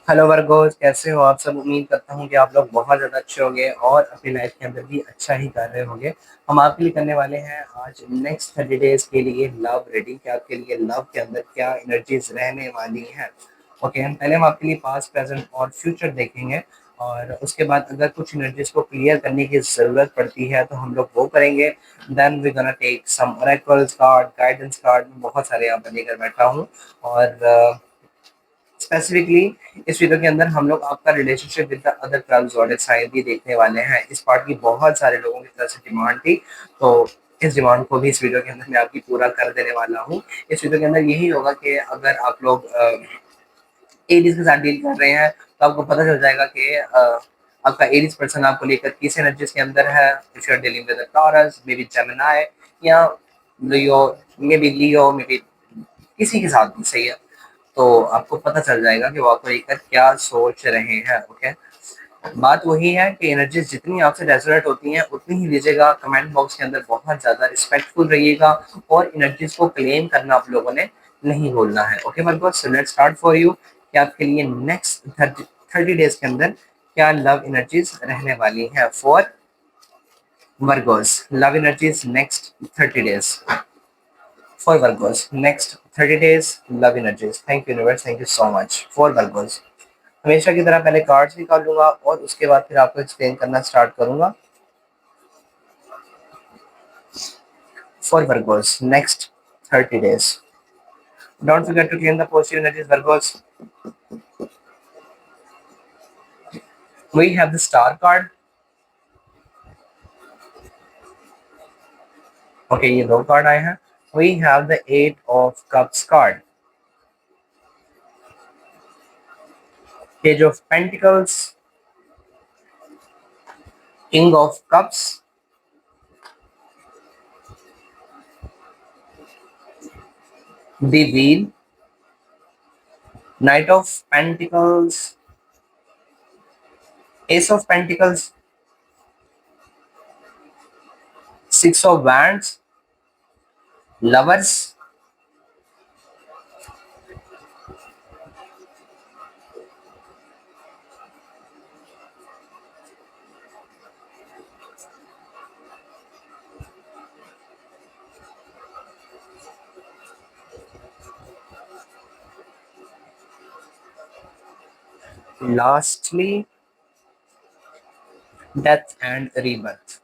Hello Virgo's, कैसे हो आप सब। उम्मीद करता हूँ कि आप लोग बहुत ज़्यादा अच्छे होंगे और अपनी लाइफ के अंदर भी अच्छा ही कर रहे होंगे। हम आपके लिए करने वाले हैं आज नेक्स्ट 30 डेज के लिए लव रीडिंग, कि आपके लिए लव के अंदर क्या एनर्जीज रहने वाली हैं। ओके, पहले हम आपके लिए पास्ट, प्रेजेंट और फ्यूचर देखेंगे और उसके बाद अगर कुछ एनर्जीज को क्लियर करने की ज़रूरत पड़ती है तो हम लोग वो करेंगे। Then we gonna take some oracles card, guidance card, बहुत सारे यहाँ पर लेकर बैठा हूँ। और स्पेसिफिकली इस वीडियो के अंदर हम लोग आपका relationship with the other 12 zodiac sign भी देखने वाले हैं। इस पार्ट की बहुत सारे लोगों की तरफ से डिमांड थी, तो इस डिमांड को भी इस वीडियो के अंदर मैं आपकी पूरा कर देने वाला हूँ। इस वीडियो के अंदर यही होगा कि अगर आप लोग एडीज के साथ डील कर रहे हैं तो आपको पता चल जाएगा कि आपका एडीज पर्सन आपको लेकर किस एनर्जीज के अंदर है। If you are dealing with Taurus, maybe Gemini या लियो, मे बी किसी के साथ भी सही है, तो आपको पता चल जाएगा कि वो आपको लेकर क्या सोच रहे हैं। ओके, बात वही है कि एनर्जीज जितनी आपसे रेजोनेट होती हैं उतनी ही लीजिएगा। कमेंट बॉक्स के अंदर बहुत ज़्यादा रिस्पेक्टफुल रहिएगा और एनर्जीज को क्लेम करना आप लोगों ने नहीं भूलना है। Okay Virgo's, so let's start for you कि आपके लिए नेक्स्ट 30 डेज के अंदर क्या लव एनर्जीज रहने वाली हैं for Virgo's. Love energies next 30 days for Virgos. Next 30 days, love energies. Thank you universe, thank you so much for Virgos. हमेशा की तरह पहले कार्ड्स निकालूंगा और उसके बाद फिर आपको एक्सप्लेन करना स्टार्ट करूंगा for Virgos next 30 days. Don't forget to claim the positive energies, Virgos. We have the star card. Okay, ये दो कार्ड आए हैं. We have the 8 of Cups card. Page of Pentacles, King of Cups, the Wheel, Knight of Pentacles, Ace of Pentacles, Six of Wands, Lovers, lastly Death and Rebirth.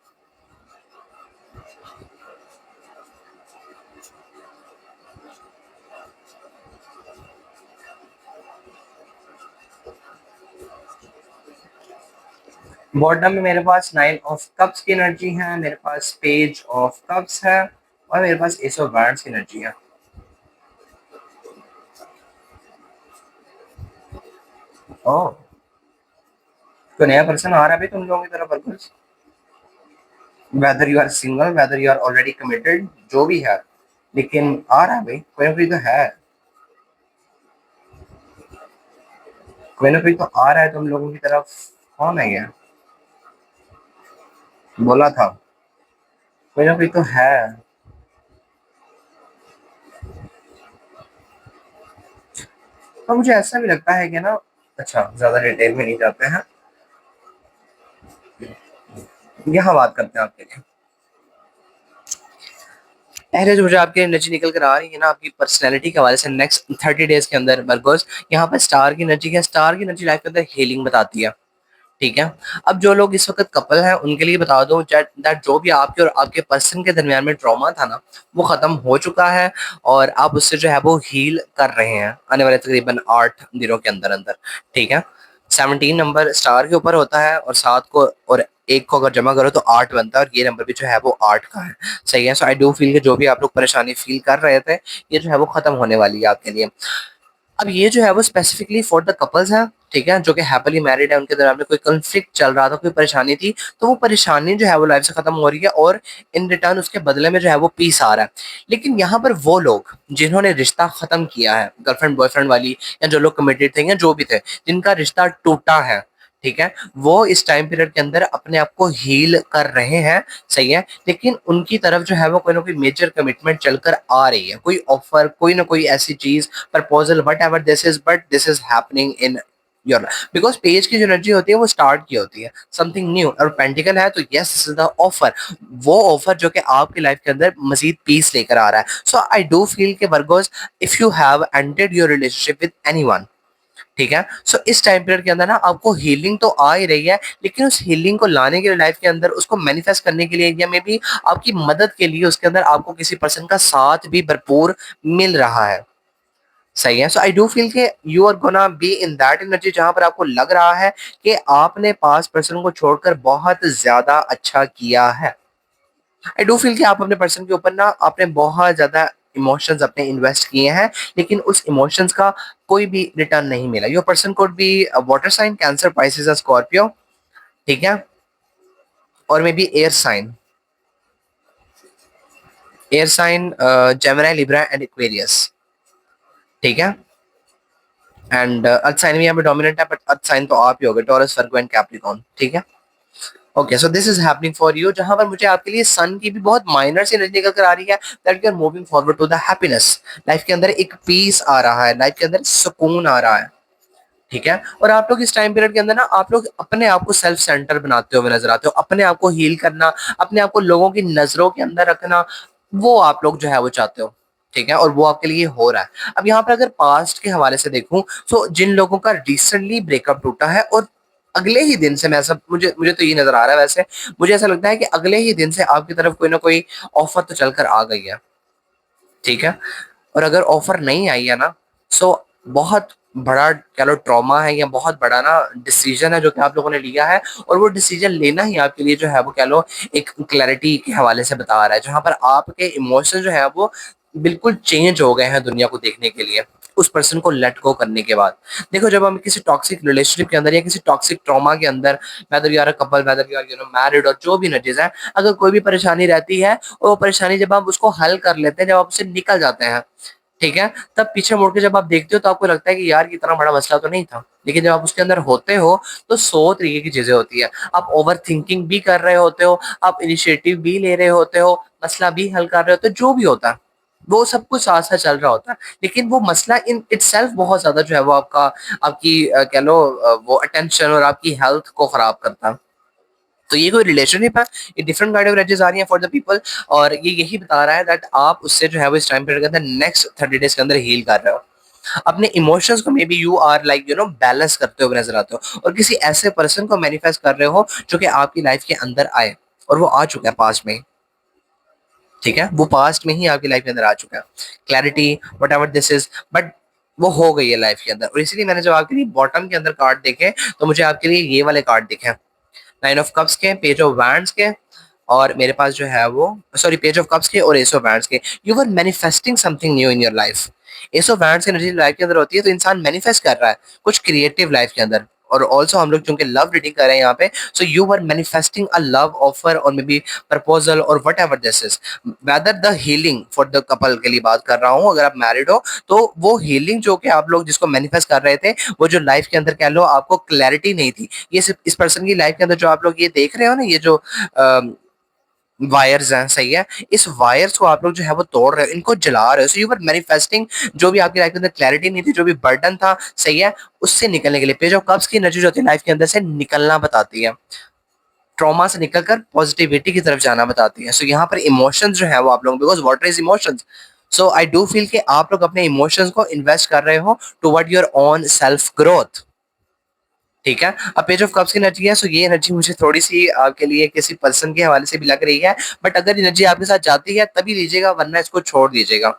Bottom में मेरे पास 9 of Cups की energy है, मेरे पास page of cups है और मेरे पास S of wands की energy है। ओह, तो नया पर्सन आ रहा है भाई तुम लोगों की तरफ workers. Whether you are single, whether you are already committed, जो भी है, लेकिन आ रहा है भाई, कोई ना कोई तो है, कोई ना कोई तो आ रहा है तुम लोगों की तरफ। कौन है ये? बोला था कोई ना कोई तो है। तो मुझे ऐसा भी लगता है कि ना, अच्छा ज्यादा डिटेल में नहीं जाते हैं, यहाँ बात करते हैं आपके लिए। पहले जो मुझे आपकी एनर्जी निकल कर आ रही है ना, आपकी पर्सनैलिटी के हवाले से नेक्स्ट 30 डेज के अंदर बरगोस, यहाँ पर स्टार की एनर्जी है। स्टार की एनर्जी लाइफ के अंदर हीलिंग बताती है, ठीक है। अब जो लोग इस वक्त कपल हैं उनके लिए बता दो दैट जो भी आपके और आपके पर्सन के दरमियान में ट्रॉमा था ना, वो खत्म हो चुका है और आप उससे जो है वो हील कर रहे हैं आने वाले तकरीबन 8 दिनों के अंदर अंदर, ठीक है। 17 नंबर स्टार के ऊपर होता है और 7 को और 1 को अगर जमा करो तो 8 बनता है और ये नंबर भी जो है वो 8 का है, सही है। सो आई डू फील कि जो भी आप लोग परेशानी फील कर रहे थे, ये जो है वो खत्म होने वाली है आपके लिए। अब ये जो है वो स्पेसिफिकली फॉर द कपल्स है, ठीक है, जो कि हैप्पीली मैरिड है, उनके दरमियान में कोई कॉन्फ्लिक्ट चल रहा था, कोई परेशानी थी, तो वो परेशानी जो है वो लाइफ से खत्म हो रही है और इन रिटर्न उसके बदले में जो है वो पीस आ रहा है। लेकिन यहाँ पर वो लोग जिन्होंने रिश्ता खत्म किया है, गर्लफ्रेंड बॉयफ्रेंड वाली, या जो लोग कमिटेड थे या जो भी थे जिनका रिश्ता टूटा है, ठीक है, वो इस टाइम पीरियड के अंदर अपने आप को हील कर रहे हैं, सही है। लेकिन उनकी तरफ जो है वो कोई ना कोई मेजर कमिटमेंट चलकर आ रही है, कोई ऑफर, कोई ना कोई ऐसी चीज, proposal, what ever this is, but this is happening in your, because page की जो एनर्जी होती है वो स्टार्ट की होती है समथिंग न्यू, और पेंटिकल है तो yes this is the offer, वो ऑफर जो कि आपकी लाइफ के अंदर मजीद पीस लेकर आ रहा है। सो आई डू फील के Virgo's, if you have ended your relationship with anyone, ठीक है, सो इस टाइम पीरियड के अंदर ना आपको हीलिंग तो आ ही रही है, लेकिन उस हीलिंग को लाने के लिए लाइफ के अंदर, उसको मैनिफेस्ट करने के लिए या मे बी आपकी मदद के लिए उसके अंदर आपको किसी पर्सन का साथ भी भरपूर मिल रहा है। सही है। सो आई डू फील कि you are gonna be in that energy जहां पर आपको लग रहा है कि आपने पास पर्सन को छोड़कर बहुत ज्यादा अच्छा किया है। आई डू फील कि आप अपने पर्सन के ऊपर ना आपने बहुत ज्यादा इमोशंस अपने इन्वेस्ट किए हैं, लेकिन उस इमोशंस का कोई भी रिटर्न नहीं मिला। Your person could be water sign, Cancer, Pisces, Scorpio, ठीक है, और maybe air sign Gemini, Libra and Aquarius, ठीक है, एंड अर्थ साइन भी यहाँ पे डोमिनेंट है, बट अर्थ साइन तो आप ही हो गए, टॉरस, वर्गो एंड कैप्रिकॉर्न, ठीक है। Okay, so this is happening for you, जहां पर मुझे आपके लिए सन की भी बहुत माइनर सी एनर्जी निकल कर आ रही है, that you are moving forward to the happiness. Life के अंदर एक पीस आ रहा है, लाइफ के अंदर सुकून आ रहा है, ठीक है। और आप लोग इस टाइम पीरियड के अंदर ना आप लोग अपने आप को सेल्फ सेंटर बनाते हुए नजर आते हो, अपने आप को हील करना, अपने आप को लोगों की नजरों के अंदर रखना, वो आप लोग जो है वो चाहते हो, ठीक है, और वो आपके लिए हो रहा है। अब यहाँ पर अगर पास्ट के हवाले से देखूं, तो जिन लोगों का रिसेंटली ब्रेकअप टूटा है और अगले ही दिन से, मैं सब मुझे मुझे तो ये नजर आ रहा है, वैसे मुझे ऐसा लगता है कि अगले ही दिन से आपकी तरफ कोई ना कोई ऑफर तो चलकर आ गई है, ठीक है। और अगर ऑफर नहीं आई है ना, सो बहुत बड़ा कह लो ट्रॉमा है, या बहुत बड़ा ना डिसीजन है जो कि आप लोगों ने लिया है, और वो डिसीजन लेना ही आपके लिए जो है वो कह लो एक क्लैरिटी के हवाले से बता रहा है, जहां पर आपके इमोशन जो है वो बिल्कुल चेंज हो गए हैं दुनिया को देखने के लिए, उस पर्सन को लेट गो करने के बाद। देखो, जब हम किसी टॉक्सिक रिलेशनशिप के अंदर या किसी टॉक्सिक ट्रॉमा के अंदर, whether you are a couple, whether you are married, और जो भी नतीजा है, अगर कोई भी परेशानी रहती है, और वो परेशानी जब आप उसको हल कर लेते हैं, जब आप उससे निकल जाते हैं, ठीक है, तब पीछे मुड़ के जब आप देखते हो तो आपको लगता है कि यार इतना बड़ा मसला तो नहीं था, लेकिन जब आप उसके अंदर होते हो तो 100 तरीके की चीजें होती है। आप ओवर थिंकिंग भी कर रहे होते हो, आप इनिशिएटिव भी ले रहे होते हो, मसला भी हल कर रहे होते हो, जो भी होता है वो सब कुछ साथ साथ चल रहा होता है, लेकिन वो मसला इन इटसेल्फ बहुत ज्यादा जो है वो आपकी कह लो वो अटेंशन और आपकी हेल्थ को खराब करता है। तो ये कोई रिलेशनशिप है, ये डिफरेंट काइंड ऑफ एनर्जीज आ रही हैं फॉर द पीपल, और ये यही बता रहा है दैट आप उससे जो है वो इस टाइम पीरियड के अंदर नेक्स्ट 30 डेज के अंदर हील कर रहे हो। अपने इमोशंस को maybe you are like balance करते हुए नजर आते हो, और किसी ऐसे पर्सन को मैनिफेस्ट कर रहे हो जो कि आपकी लाइफ के अंदर आए, और वो आ चुका है पास्ट में, ठीक है, वो पास्ट में ही आपकी लाइफ के अंदर आ चुका है, clarity what ever this is, but वो हो गई है लाइफ के अंदर। और इसीलिए मैंने जब आपके लिए बॉटम के अंदर कार्ड देखे, तो मुझे आपके लिए ये वाले कार्ड दिखे, 9 ऑफ कप्स के, पेज ऑफ वैंड्स के, और मेरे पास जो है वो सॉरी पेज ऑफ कप्स के और एस ऑफ वैंड्स के। You are manifesting something new in your life. Ace of wands की एनर्जी लाइफ के अंदर होती है, तो इंसान मैनिफेस्ट कर रहा है कुछ क्रिएटिव लाइफ के अंदर। और ऑल्सो हम लोग चूंकि लव रीडिंग कर रहे हैं यहाँ पे, so you are manifesting a love offer और मे बी प्रपोजल और whatever this is, whether the healing for the couple के लिए बात कर रहा हूँ। अगर आप मैरिड हो तो वो हीलिंग जो कि आप लोग जिसको मैनिफेस्ट कर रहे थे, वो जो लाइफ के अंदर कह लो आपको क्लैरिटी नहीं थी, ये सिर्फ इस पर्सन की लाइफ के अंदर जो आप लोग ये देख रहे हो ना, ये जो वायर्स हैं, सही है, इस वायर्स को आप लोग जो है वो तोड़ रहे हो, इनको जला रहे हो। सो यू वर मैनिफेस्टिंग जो भी आपकी लाइफ के अंदर क्लैरिटी नहीं थी, जो भी बर्डन था, सही है, उससे निकलने के लिए। पेज ऑफ कप्स की एनर्जी जो होती है लाइफ के अंदर से निकलना बताती है, ट्रॉमा से निकलकर पॉजिटिविटी की तरफ जाना बताती है। सो यहाँ पर इमोशंस जो है वो आप लोग, because water is emotions, so I do feel कि आप लोग अपने इमोशंस को इन्वेस्ट कर रहे हो toward your own self growth, ठीक है। अब पेज ऑफ कप्स की एनर्जी है, सो ये एनर्जी मुझे थोड़ी सी आपके लिए किसी पर्सन के हवाले से भी लग रही है, बट अगर एनर्जी आपके साथ जाती है तभी लीजिएगा, वरना इसको छोड़ दीजिएगा,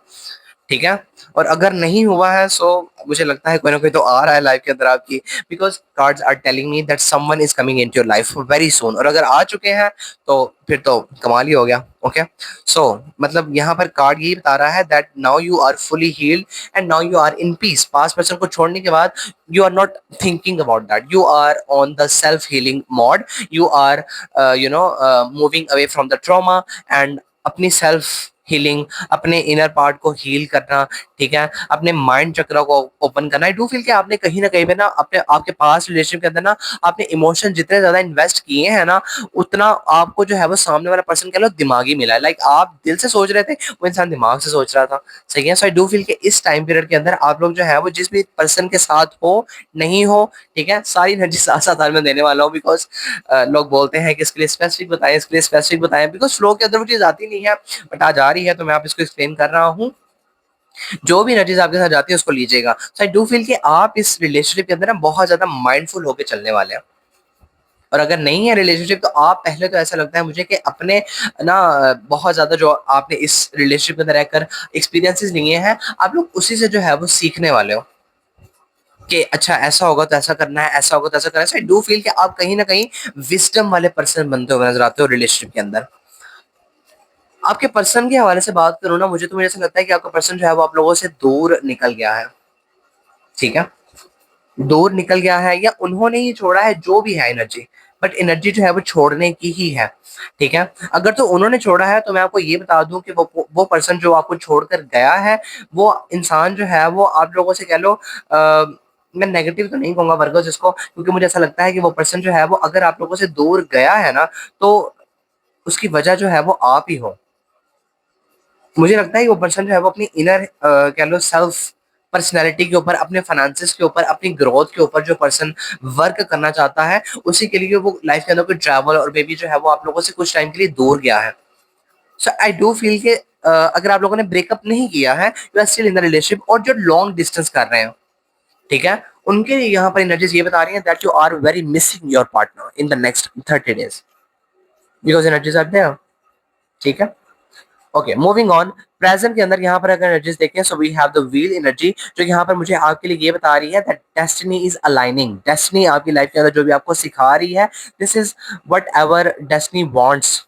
ठीक है। और अगर नहीं हुआ है, सो मुझे लगता है कोई ना कोई तो आ रहा है लाइफ के अंदर आपकी, because cards are telling me that someone is coming into your life very soon. और अगर आ चुके हैं तो फिर तो कमाल ही हो गया। ओके, सो मतलब यहाँ पर कार्ड यही बता रहा है that now you are fully healed and now you are in peace. Past person को छोड़ने के बाद you are not thinking about that, you are on the self healing mode, you are moving away from the trauma and अपनी self healing, अपने inner part को heal करना, ठीक है, अपने माइंड चक्र को ओपन करना। आई डू फील कि आपने कहीं ना कहीं पे ना अपने आपके पास रिलेशनशिप के अंदर ना आपने इमोशन जितने ज्यादा इन्वेस्ट किए हैं ना, उतना आपको जो है वो सामने वाला पर्सन कह लो दिमागी मिला है। लाइक आप दिल से सोच रहे थे, वो इंसान दिमाग से सोच रहा था। सही है। सो आई डू फील कि इस टाइम पीरियड के अंदर आप लोग जो है वो जिस भी पर्सन के साथ हो, नहीं हो, ठीक है, सारी एनर्जी साथ साथ में देने वाला हूँ। बिकॉज लोग बोलते हैं कि इसके लिए स्पेसिफिक बताएं, इसके लिए स्पेसिफिक बताएं, बिकॉज फ्लो के अंदर वो चीज आती नहीं है, बट आज आ रही है तो मैं आप इसको एक्सप्लेन कर रहा हूँ। जो भी एनर्जीज आपके साथ जाती है उसको लीजिएगा। सो आई डू फील कि आप इस रिलेशनशिप के अंदर ना बहुत ज्यादा माइंडफुल होकर चलने वाले हैं। और अगर नहीं है रिलेशनशिप तो आप पहले तो ऐसा लगता है मुझे कि अपने ना बहुत ज्यादा जो आपने इस रिलेशनशिप के अंदर रहकर एक्सपीरियंसेस लिए हैं, आप लोग उसी से जो है वो सीखने वाले हो कि अच्छा ऐसा होगा तो ऐसा करना है, ऐसा होगा तो ऐसा करना है। सो आई डू फील कि आप कहीं ना कहीं विजडम वाले पर्सन बनते हुए नजर आते हो रिलेशनशिप के अंदर। आपके पर्सन के हवाले से बात करूँ ना, मुझे ऐसा लगता है कि आपका पर्सन जो है वो आप लोगों से दूर निकल गया है। ठीक है, दूर निकल गया है या उन्होंने ही छोड़ा है, जो भी है एनर्जी, बट एनर्जी जो है वो छोड़ने की ही है। ठीक है, अगर तो उन्होंने छोड़ा है तो मैं आपको ये बता दूं कि वो पर्सन जो आपको छोड़कर गया है, वो इंसान जो है वो आप लोगों से कह लो मैं नेगेटिव तो नहीं कहूंगा वर्गस इसको, क्योंकि मुझे ऐसा लगता है कि वो पर्सन जो है वो अगर आप लोगों से दूर गया है ना, तो उसकी वजह जो है वो आप ही हो। मुझे लगता है कि वो पर्सन जो है वो अपनी इनर कह लो सेल्फ पर्सनैलिटी के ऊपर, अपने फाइनेंसिस के ऊपर, अपनी ग्रोथ के ऊपर जो पर्सन वर्क करना चाहता है, उसी के लिए वो लाइफ के अंदर कोई ट्रैवल और बेबी जो है वो आप लोगों से कुछ टाइम के लिए दूर गया है। सो आई डू फील के अगर आप लोगों ने ब्रेकअप नहीं किया है, you are still in the relationship, और जो लॉन्ग डिस्टेंस कर रहे हैं, ठीक है, उनके लिए यहाँ पर एनर्जीज ये बता रही हैं that you are very missing your partner in the next 30 days, because energies are there. ठीक है, ओके, मूविंग ऑन। प्रेजेंट के अंदर यहाँ पर अगर एनर्जीज देखें, so we have the wheel energy, जो यहाँ पर मुझे आपके लिए ये बता रही है that destiny is aligning. Destiny आपकी लाइफ के अंदर जो भी आपको सिखा रही है, this is what ever destiny wants,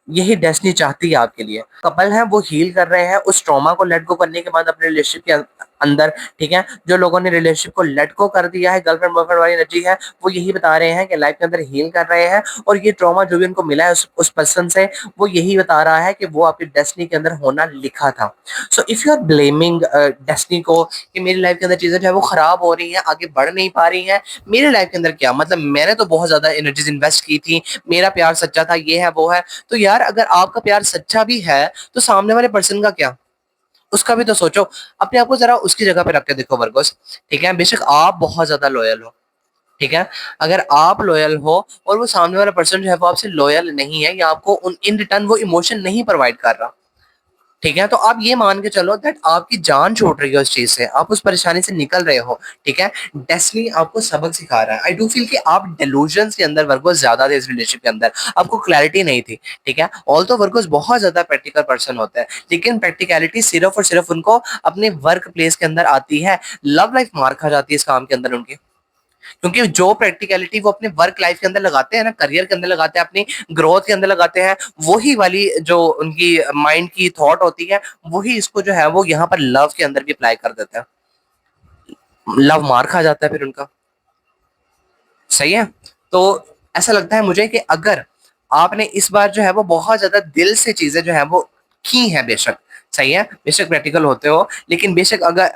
यही डेस्टिनी चाहती है आपके लिए। कपल है वो हील कर रहे हैं उस ट्रॉमा को लेट गो करने के बाद अपने रिलेशनशिप के अंदर। ठीक है, जो लोगों ने रिलेशनशिप को लेट गो कर दिया है, गर्लफ्रेंड बॉयफ्रेंड वाली एनर्जी है, वो यही बता रहे हैं कि लाइफ के अंदर हील कर रहे हैं, और ये ट्रॉमा जो भी उनको मिला है उस पर्सन से, वो यही बता रहा है कि वो आपकी डेस्टिनी के अंदर होना लिखा था। So if you are blaming destiny को कि मेरी लाइफ के अंदर चीजें जो है वो खराब हो रही हैं, आगे बढ़ नहीं पा रही हैं, मेरी लाइफ के अंदर क्या मतलब, मैंने तो बहुत ज्यादा एनर्जीज इन्वेस्ट की थी, मेरा प्यार सच्चा था, ये है वो है। तो यार अगर आपका प्यार सच्चा भी है तो सामने वाले पर्सन का क्या, उसका भी तो सोचो। अपने आप को जरा उसकी जगह पे रख के देखो वर्गोस। ठीक है, बेशक आप बहुत ज्यादा लॉयल हो, ठीक है, अगर आप लॉयल हो और वो सामने वाला पर्सन जो है वो आपसे लॉयल नहीं है, या आपको उन इन रिटर्न वो इमोशन नहीं प्रोवाइड कर रहा, ठीक है, तो आप ये मान के चलो दैट आपकी जान छूट रही है उस चीज से, आप उस परेशानी से निकल रहे हो। ठीक है, डेस्टिनी आपको सबक सिखा रहा है। आई डू फील कि आप डेलूजन्स के अंदर वर्गोस ज्यादा थे इस रिलेशनशिप के अंदर, आपको क्लैरिटी नहीं थी। ठीक है, ऑल तो वर्गोस बहुत ज्यादा प्रैक्टिकल पर्सन होते हैं, लेकिन प्रैक्टिकलिटी सिर्फ और सिर्फ उनको अपने वर्क प्लेस के अंदर आती है। लव लाइफ मार खा जाती है इस काम के अंदर उनकी, क्योंकि जो प्रैक्टिकलिटी वो अपने वर्क लाइफ के अंदर लगाते हैं ना, करियर के अंदर लगाते हैं, अपनी ग्रोथ के अंदर लगाते हैं, वही वाली जो उनकी माइंड की थॉट होती है, वही इसको जो है वो यहाँ पर लव के अंदर भी अप्लाई कर देते हैं। लव मार खा जाता है फिर उनका। सही है। तो ऐसा लगता है मुझे कि अगर आपने इस बार जो है वो बहुत ज्यादा दिल से चीजें जो है वो की हैं, बेशक सही है, बेशक प्रैक्टिकल होते हो, लेकिन बेशक अगर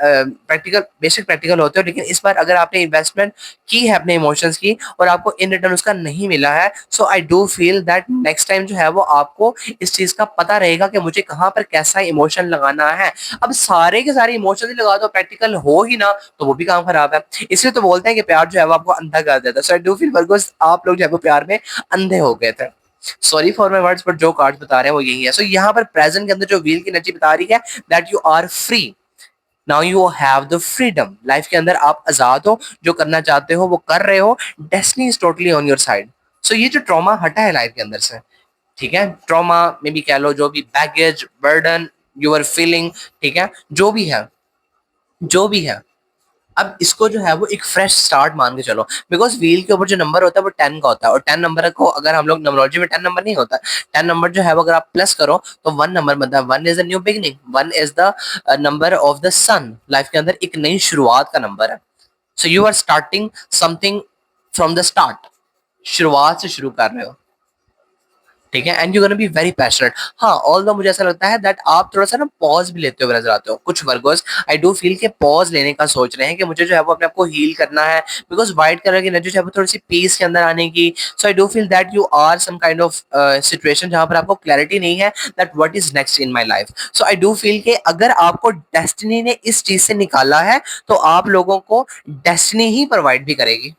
प्रैक्टिकल होते हो, लेकिन इस बार अगर आपने इन्वेस्टमेंट की है अपने इमोशंस की और आपको इन रिटर्न उसका नहीं मिला है, so I do feel that next time जो है वो आपको इस चीज का पता रहेगा कि मुझे कहाँ पर कैसा इमोशन लगाना है। अब सारे के सारे इमोशन ही लगा दो, प्रैक्टिकल हो ही ना, तो वो भी काम खराब है। इसलिए तो बोलते हैं कि प्यार जो है वो आपको अंधा कर देता है। So I do feel Virgo's आप लोग जो है वो प्यार में अंधे हो गए थे। Sorry for my words, but जो कार्ड्स बता रहे हैं वो यही है। सो यहाँ पर प्रेजेंट के अंदर जो व्हील की एनर्जी बता रही है that you are free, now you have the freedom. Life के अंदर आप आजाद हो, जो करना चाहते हो वो कर रहे हो, destiny is totally on your side. So ये जो ट्रॉमा हटा है लाइफ के अंदर से, ठीक है, ट्रॉमा में भी कह लो, जो भी baggage burden you are feeling, ठीक है, जो भी है, अब इसको जो है वो एक फ्रेश स्टार्ट मान के चलो। बिकॉज व्हील के ऊपर जो नंबर होता है वो 10 का होता है, और 10 नंबर को अगर हम लोग न्यूमरोलॉजी में 10 नंबर नहीं होता, 10 नंबर जो है वो अगर आप प्लस करो तो 1 नंबर बनता है। 1 is the new beginning, 1 is the number of the sun, life के अंदर एक नई शुरुआत का नंबर है। So you are starting something from the start, शुरुआत से शुरू कर रहे हो। ठीक है, and you gonna be very passionate. हाँ, ऑल्दो मुझे ऐसा लगता है दैट आप थोड़ा सा ना पॉज भी लेते हुए नजर आते हो कुछ वर्गोस। आई डू फील के पॉज लेने का सोच रहे हैं कि मुझे जो है वो अपने आप को हील करना है, बिकॉज व्हाइट कलर की एनर्जी जो है वो थोड़ी सी पीस के अंदर आने की। So I do feel that you are some kind of situation जहां पर आपको क्लैरिटी नहीं है that what is next in my life. So I do feel के अगर आपको डेस्टिनी ने इस चीज से निकाला है तो आप लोगों को डेस्टिनी ही प्रोवाइड भी करेगी।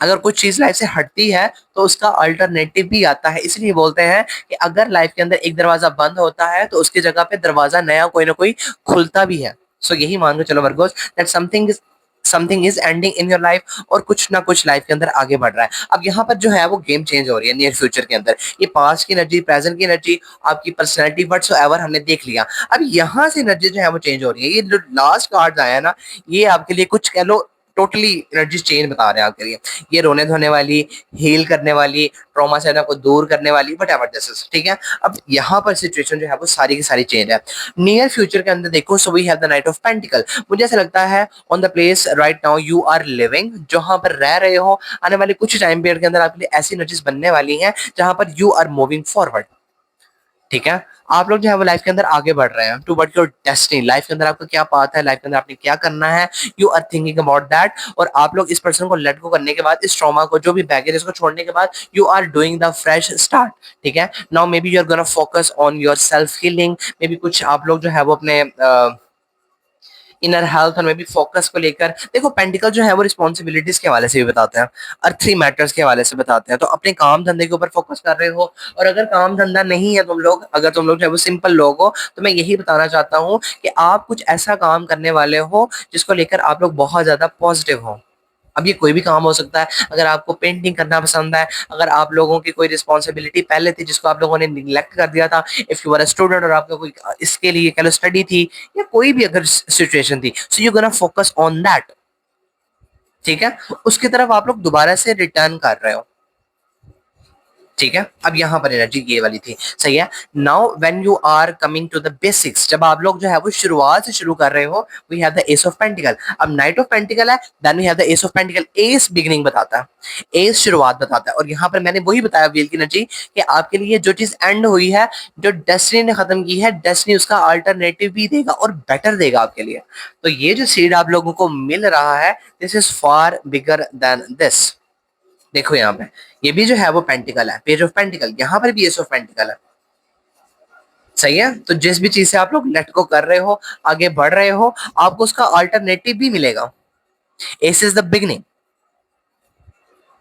अगर कुछ चीज लाइफ से हटती है तो उसका अल्टरनेटिव भी आता है। इसलिए बोलते हैं कि अगर लाइफ के अंदर एक दरवाजा बंद होता है तो उसकी जगह पे दरवाजा नया कोई ना कोई खुलता भी है। सो यही मान के चलो Virgo's that something is ending in your life, और कुछ ना कुछ लाइफ के अंदर आगे बढ़ रहा है। अब यहाँ पर जो है वो गेम चेंज हो रही है नियर फ्यूचर के अंदर। ये पास्ट की एनर्जी, प्रेजेंट की एनर्जी, आपकी पर्सनैलिटी व्हाटसोएवर हमने देख लिया। अब यहाँ से एनर्जी जो है वो चेंज हो रही है। ये जो लास्ट कार्ड आया ना, ये आपके लिए कुछ कह लो टोटली एनर्जी चेंज बता रहे हैं आपके लिए। ये रोने धोने वाली, हील करने वाली, ट्रॉमा से को दूर करने वाली, बट एवर दिस इज ठीक है। अब यहाँ पर सिचुएशन जो है वो सारी की सारी चेंज है नियर फ्यूचर के अंदर। देखो, so we have the knight of pentacle. मुझे ऐसा लगता है on the place right now you are living, जहां पर रह रहे हो, आने वाले कुछ टाइम पीरियड के अंदर आपके लिए ऐसी एनर्जीज बनने वाली हैं जहां पर यू आर मूविंग फॉरवर्ड। ठीक है, आप लोग जो है वो लाइफ के अंदर आगे बढ़ रहे हैं toward your destiny. Life के अंदर आपका क्या पाथ है, लाइफ के अंदर आपने क्या करना है, you are thinking about that. और आप लोग इस पर्सन को लेट गो करने के बाद, इस ट्रॉमा को, जो भी बैगेज इसको छोड़ने के बाद, you are doing the fresh start. ठीक है, now maybe you are gonna focus on your self healing. Maybe कुछ आप लोग जो है वो अपने इनर हेल्थ और मे बी फोकस को लेकर। देखो, पेंटिकल जो है वो रिस्पॉन्सिबिलिटीज के हवाले से भी बताते हैं, अर्थी मैटर्स के हवाले से बताते हैं। तो अपने काम धंधे के ऊपर फोकस कर रहे हो, और अगर काम धंधा नहीं है तुम लोग, अगर तुम लोग जो है वो सिंपल लोग हो, तो मैं यही बताना चाहता हूँ कि आप कुछ ऐसा काम करने वाले हो जिसको लेकर आप लोग बहुत ज्यादा पॉजिटिव हो। अब ये कोई भी काम हो सकता है। अगर आपको पेंटिंग करना पसंद है, अगर आप लोगों की कोई रिस्पॉन्सिबिलिटी पहले थी जिसको आप लोगों ने निग्लेक्ट कर दिया था, if you are a student और आपका कोई इसके लिए कह लो स्टडी थी, या कोई भी अगर सिचुएशन थी, so you gonna focus on that. ठीक है, उसकी तरफ आप लोग दोबारा से रिटर्न कर रहे हो। ठीक है, अब यहाँ पर एनर्जी ये वाली थी, सही है। Now when you are coming to the basics, जब आप लोग जो है वो शुरुआत से शुरू कर रहे हो, we have the ace of pentacle. अब नाइट ऑफ पेंटिकल है, then we have the ace of pentacle. Ace beginning बताता है, एस शुरुआत बताता है। और यहाँ पर मैंने वही बताया व्हील की एनर्जी कि आपके लिए जो चीज एंड हुई है, जो डेस्टिनी ने खत्म की है, डेस्टिनी उसका अल्टरनेटिव भी देगा और बेटर देगा आपके लिए। तो ये जो सीड आप लोगों को मिल रहा है, this is far bigger than this. देखो यहाँ पे ये भी जो है वो पेंटिकल है, पेज ऑफ पेंटिकल। यहाँ पर भी एस ऑफ पेंटिकल है, सही है। तो जिस भी चीज से आप लोग लेट को कर रहे हो, आगे बढ़ रहे हो, आपको उसका अल्टरनेटिव भी मिलेगा। S is the beginning,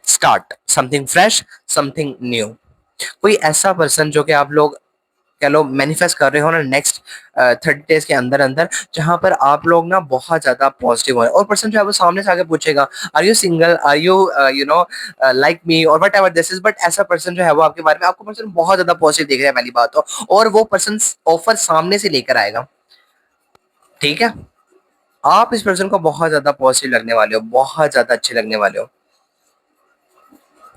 start something fresh, something new. कोई ऐसा पर्सन जो कि आप लोग कह लो मैनिफेस्ट कर रहे हो ना नेक्स्ट 30 डेज के अंदर अंदर, जहां पर आप लोग ना बहुत ज्यादा पॉजिटिव हो। और पर्सन जो है वो सामने से आके पूछेगा, are you single, are you you know like me, और whatever this is. But ऐसा पर्सन जो है वो आपके बारे में, आपको पर्सन बहुत ज्यादा पॉजिटिव देख रहा है पहली बात तो, और वो पर्सन ऑफर सामने से लेकर आएगा। ठीक है, आप इस पर्सन को बहुत ज्यादा पॉजिटिव लगने वाले हो, बहुत ज्यादा अच्छे लगने वाले हो।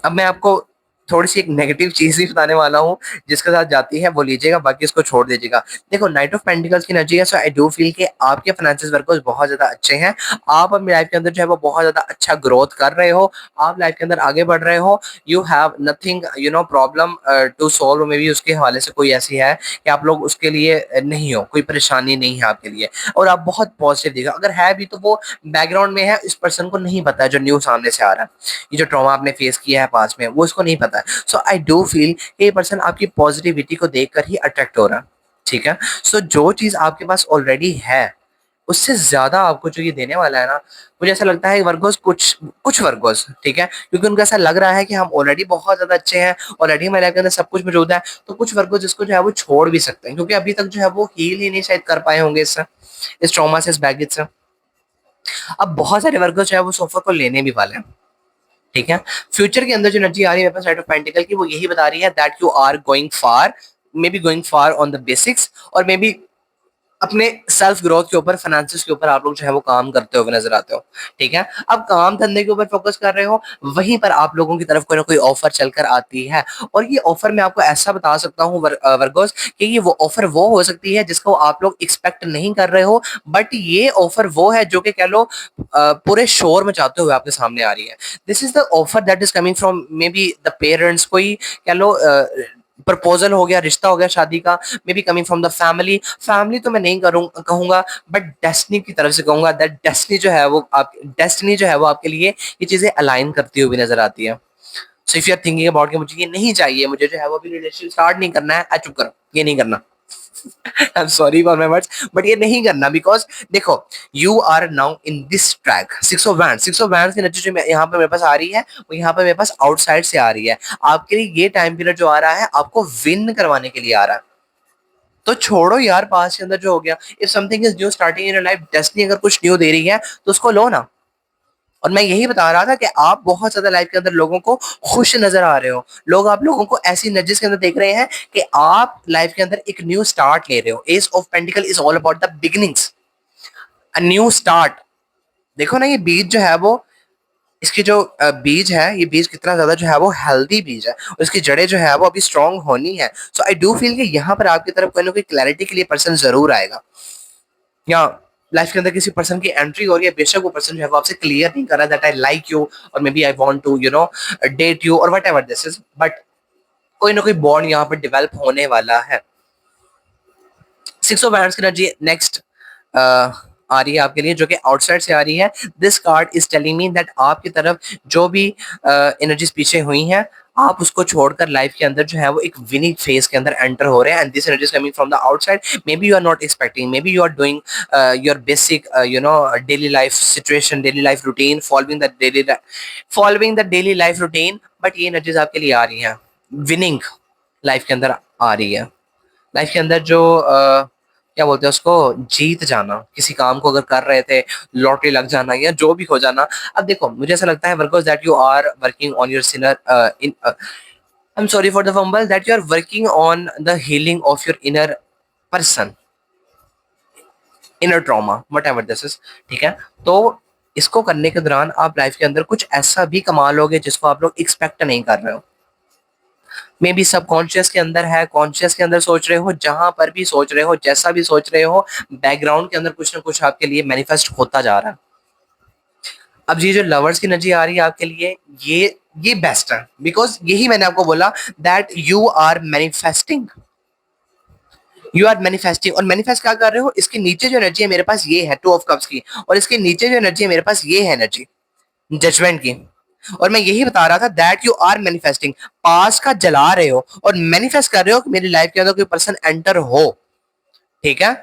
अब मैं आपको थोड़ी सी एक नेगेटिव चीज भी बताने वाला हूँ, जिसके साथ जाती है वो लीजिएगा, बाकी इसको छोड़ दीजिएगा। देखो, नाइट ऑफ पेंटिकल्स की एनर्जी है, सो आई डू फील कि आपके फाइनेंशियल वर्कर्स बहुत ज्यादा अच्छे हैं। आप अपनी लाइफ के अंदर जो है वो बहुत ज्यादा अच्छा ग्रोथ कर रहे हो, आप लाइफ के अंदर आगे बढ़ रहे हो। You have nothing problem to solve. Maybe उसके हवाले से कोई ऐसी है कि आप लोग उसके लिए नहीं हो, कोई परेशानी नहीं है आपके लिए, और आप बहुत पॉजिटिव दिखा। अगर है भी तो वो बैकग्राउंड में है, इस पर्सन को नहीं पता है जो न्यू सामने से आ रहा है। ये जो ट्रॉमा आपने फेस किया है पास में, वो इसको नहीं पता है। सो आई डू फील ये पर्सन आपकी पॉजिटिविटी को देखकर ही अट्रैक्ट हो रहा है। ठीक है, सो जो चीज आपके पास ऑलरेडी है, उससे ज्यादा आपको जो ये देने वाला है ना, मुझे ऐसा लगता है वर्गोस, कुछ कुछ वर्गोस, ठीक है, क्योंकि उनको ऐसा लग रहा है कि हम ऑलरेडी बहुत ज्यादा अच्छे हैं, ऑलरेडी हमारे लाइफ के अंदर सब कुछ मौजूद है। तो कुछ वर्गोस जिसको जो है वो छोड़ भी सकते हैं, क्योंकि अभी तक जो है वो हील ही नहीं शायद कर पाए होंगे इससे, इस ट्रॉमा से, इस बैगेज से। अब बहुत सारे वर्गोस जो है वो सोफा को लेने भी वाले हैं। ठीक है, फ्यूचर के अंदर जो एनर्जी आ रही है साइड ऑफ पेंटिकल की, वो यही बता रही है that you are going far, maybe going far on the basics, और मे बी अपने सेल्फ ग्रोथ के ऊपर, फाइनेंसिस के ऊपर आप लोग जो है वो काम करते हुए नजर आते हो। ठीक है, अब काम धंधे के ऊपर फोकस कर रहे हो, वहीं पर आप लोगों की तरफ कोई ना कोई ऑफर चलकर आती है। और ये ऑफर मैं आपको ऐसा बता सकता हूँ वर्गोस, कि ये वो ऑफर वो हो सकती है जिसको आप लोग एक्सपेक्ट नहीं कर रहे हो, बट ये ऑफर वो है जो कि कह लो पूरे शोर में जाते हुए आपके सामने आ रही है। This is the offer that is coming from may be the parents, कोई कह लो प्रपोजल हो गया, रिश्ता हो गया शादी का, may be coming from the family. Family तो मैं नहीं करूँ कहूंगा, बट डेस्टिनी की तरफ से कहूंगा, दैट डेस्टिनी जो है वो आप डेस्टिनी जो है वो आपके लिए ये चीजें अलाइन करती हुई नजर आती है। So if you are thinking about कि मुझे ये नहीं चाहिए, मुझे जो है वो अभी रिलेशनशिप स्टार्ट नहीं करना है, चुप करो, ये नहीं करना। I am sorry for my words, but ये नहीं करना, बिकॉज देखो, you are now in this track. Six of wands की एनर्जी जो यहाँ पे मेरे पास आ रही है, वो यहाँ पे मेरे पास आउटसाइड से आ रही है। आपके लिए ये टाइम पीरियड जो आ रहा है, आपको विन करवाने के लिए आ रहा है। तो छोड़ो यार पास के अंदर जो हो गया। If something is new starting in your life, destiny अगर कुछ न्यू दे रही है तो उसको लो ना। और मैं यही बता रहा था कि आप बहुत ज्यादा लाइफ के अंदर लोगों को खुश नजर आ रहे हो, लोग आप लोगों को ऐसी एनर्जीज के अंदर देख रहे हैं कि आप लाइफ के अंदर एक न्यू स्टार्ट ले रहे हो। S of pentacle is all about the beginnings, a new start. देखो ना, ये बीज जो है वो, इसकी जो बीज है, ये बीज कितना ज्यादा जो है वो हेल्दी बीज है, और इसकी जड़ें जो है वो अभी स्ट्रांग होनी है। सो आई डू फील कि यहाँ पर आपकी तरफ कोई ना कोई क्लैरिटी के लिए पर्सन जरूर आएगा, या लाइफ के अंदर किसी पर्सन की एंट्री हो रही है। बेशक वो पर्सन जो है वो आपसे क्लियर नहीं कर रहा दैट आई लाइक यू, और maybe I want to date you, और whatever this is, but कोई ना कोई बॉन्ड यहाँ पर डेवलप होने वाला है। सिक्स ऑफ वैंड्स की एनर्जी नेक्स्ट आ रही है आपके लिए, जो कि आउटसाइड से आ रही है। This card is telling me that आपकी तरफ जो भी एनर्जीज पीछे हुई हैं, आप उसको छोड़कर लाइफ के अंदर जो है वो एक विनिंग फेज के अंदर एंटर हो रहे हैं। And this energy is coming from the outside. Maybe you are not expecting, maybe you are doing your basic daily life situation, daily life routine, following the daily life routine, but ये energies आपके लिए आ रही हैं, winning life के अंदर आ रही है। Life के अंदर जो क्या बोलते हैं उसको, जीत जाना, किसी काम को अगर कर रहे थे, लॉटरी लग जाना या जो भी हो जाना। अब देखो, मुझे ऐसा लगता है Virgos that you are working on your sinner in I am sorry for the fumble, that you are working on the healing of your inner person, inner trauma, whatever this is. ठीक है, तो इसको करने के दौरान आप life के अंदर कुछ ऐसा भी कमा लोगे जिसको आप लोग एक्सपेक्ट नहीं कर रहे हो। मे बी सबकॉन्शियस के अंदर है, कॉन्शियस के अंदर सोच रहे हो, जहां पर भी सोच रहे हो, जैसा भी सोच रहे हो, बैकग्राउंड के अंदर कुछ ना कुछ आपके लिए मैनिफेस्ट होता जा रहा है। अब ये जो लवर्स की एनर्जी आ रही है आपके लिए, ये बेस्ट है, बिकॉज यही मैंने आपको बोला that you are manifesting, you are manifesting. और मैनिफेस्ट क्या कर रहे हो, इसके नीचे जो एनर्जी है मेरे पास ये है टू ऑफ कप्स की, और इसके नीचे जो एनर्जी है मेरे पास ये है एनर्जी जजमेंट की। और मैं यही बता रहा था दैट यू आर मैनिफेस्टिंग, पास का जला रहे हो और मैनिफेस्ट कर रहे हो कि मेरी लाइफ के अंदर कोई पर्सन एंटर हो। ठीक है,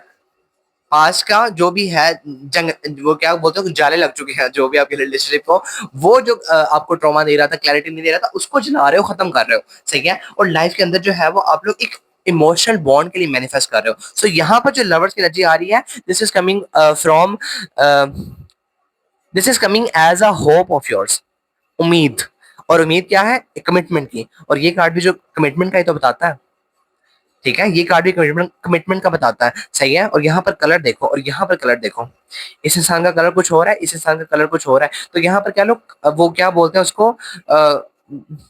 पास का जो भी है जंग, वो क्या बोलते हो, जाले लग चुके हैं जो भी आपके रिलेशनशिप को, वो जो आपको ट्रॉमा दे रहा था, क्लैरिटी नहीं दे रहा था, उसको जला रहे हो, खत्म कर रहे हो। सही है, और लाइफ के अंदर जो है वो आप लोग एक इमोशनल बॉन्ड के लिए मैनिफेस्ट कर रहे हो। सो यहाँ पर जो लवर्स की एनर्जी आ रही है, this is coming from, this is coming as a hope of yours, उम्मीद। और उम्मीद क्या है, कमिटमेंट की। और ये कार्ड भी जो कमिटमेंट का ही तो बताता है। ठीक है, ये कार्ड भी कमिटमेंट कमिटमेंट का बताता है। सही है, और यहाँ पर कलर देखो, और यहाँ पर कलर देखो, इस इंसान का कलर कुछ हो रहा है, इस इंसान का कलर कुछ हो रहा है। तो यहाँ पर क्या लोग वो क्या बोलते हैं उसको,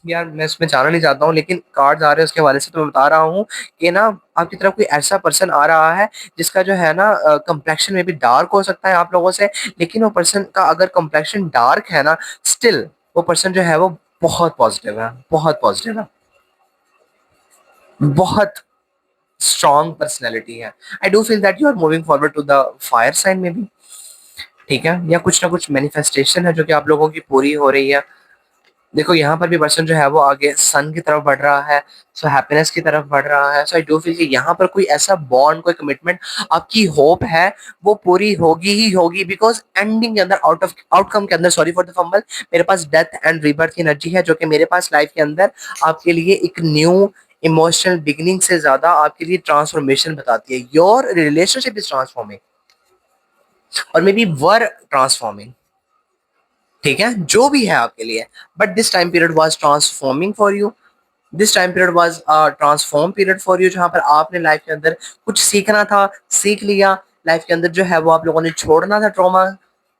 यार मैं इसमें जाना नहीं चाहता हूँ, लेकिन कार्ड आ रहे हैं उसके हवाले से तो मैं बता रहा हूँ कि ना, आपकी तरफ कोई ऐसा पर्सन आ रहा है जिसका जो है ना कंप्लेक्शन में भी डार्क हो सकता है आप लोगों से, लेकिन वो पर्सन का अगर कंप्लेक्शन डार्क है ना, स्टिल वो पर्सन जो है वो बहुत पॉजिटिव है, बहुत पॉजिटिव है, बहुत स्ट्रॉन्ग पर्सनैलिटी है। I do feel that you are moving forward to the fire sign में भी। ठीक है, या कुछ ना कुछ मैनिफेस्टेशन है जो कि आप लोगों की पूरी हो रही है। देखो, यहाँ पर भी पर्सन जो है वो आगे सन की तरफ बढ़ रहा है, सो हैप्पीनेस की तरफ बढ़ रहा है। सो आई डू फील कि यहाँ पर कोई ऐसा बॉन्ड, कोई कमिटमेंट आपकी होप है वो पूरी होगी ही होगी, बिकॉज एंडिंग के अंदर, आउटकम के अंदर, सॉरी फॉर द फंबल, मेरे पास डेथ एंड रीबर्थ की एनर्जी है, जो कि मेरे पास लाइफ के अंदर आपके लिए एक न्यू इमोशनल बिगिनिंग से ज्यादा आपके लिए ट्रांसफॉर्मेशन बताती है। योर रिलेशनशिप इज ट्रांसफॉर्मिंग, और मे बी वर ट्रांसफॉर्मिंग। ठीक है, जो भी है आपके लिए, but this time period was transforming for you. This time period was transform period for you, जहां पर आपने लाइफ के अंदर कुछ सीखना था, सीख लिया। लाइफ के अंदर जो है वो आप लोगों ने छोड़ना था ट्रॉमा,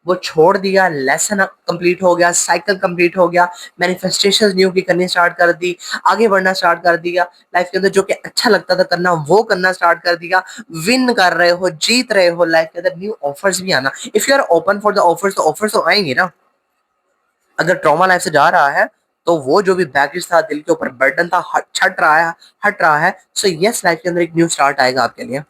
वो छोड़ दिया, लेसन कंप्लीट हो गया, साइकिल कंप्लीट हो गया, मैनिफेस्टेशंस न्यू की करनी स्टार्ट कर दी, आगे बढ़ना स्टार्ट कर दिया। लाइफ के अंदर जो कि अच्छा लगता था करना वो करना स्टार्ट कर दिया, विन कर रहे हो, जीत रहे हो। लाइफ के अंदर न्यू ऑफर्स भी आना, if you are open for the offers तो ऑफर्स तो आएंगे ना। अगर ट्रॉमा लाइफ से जा रहा है तो वो जो भी बैगेज था, दिल के ऊपर बर्डन था, छट रहा है, हट रहा है। सो यस, लाइफ के अंदर एक न्यू स्टार्ट आएगा आपके लिए।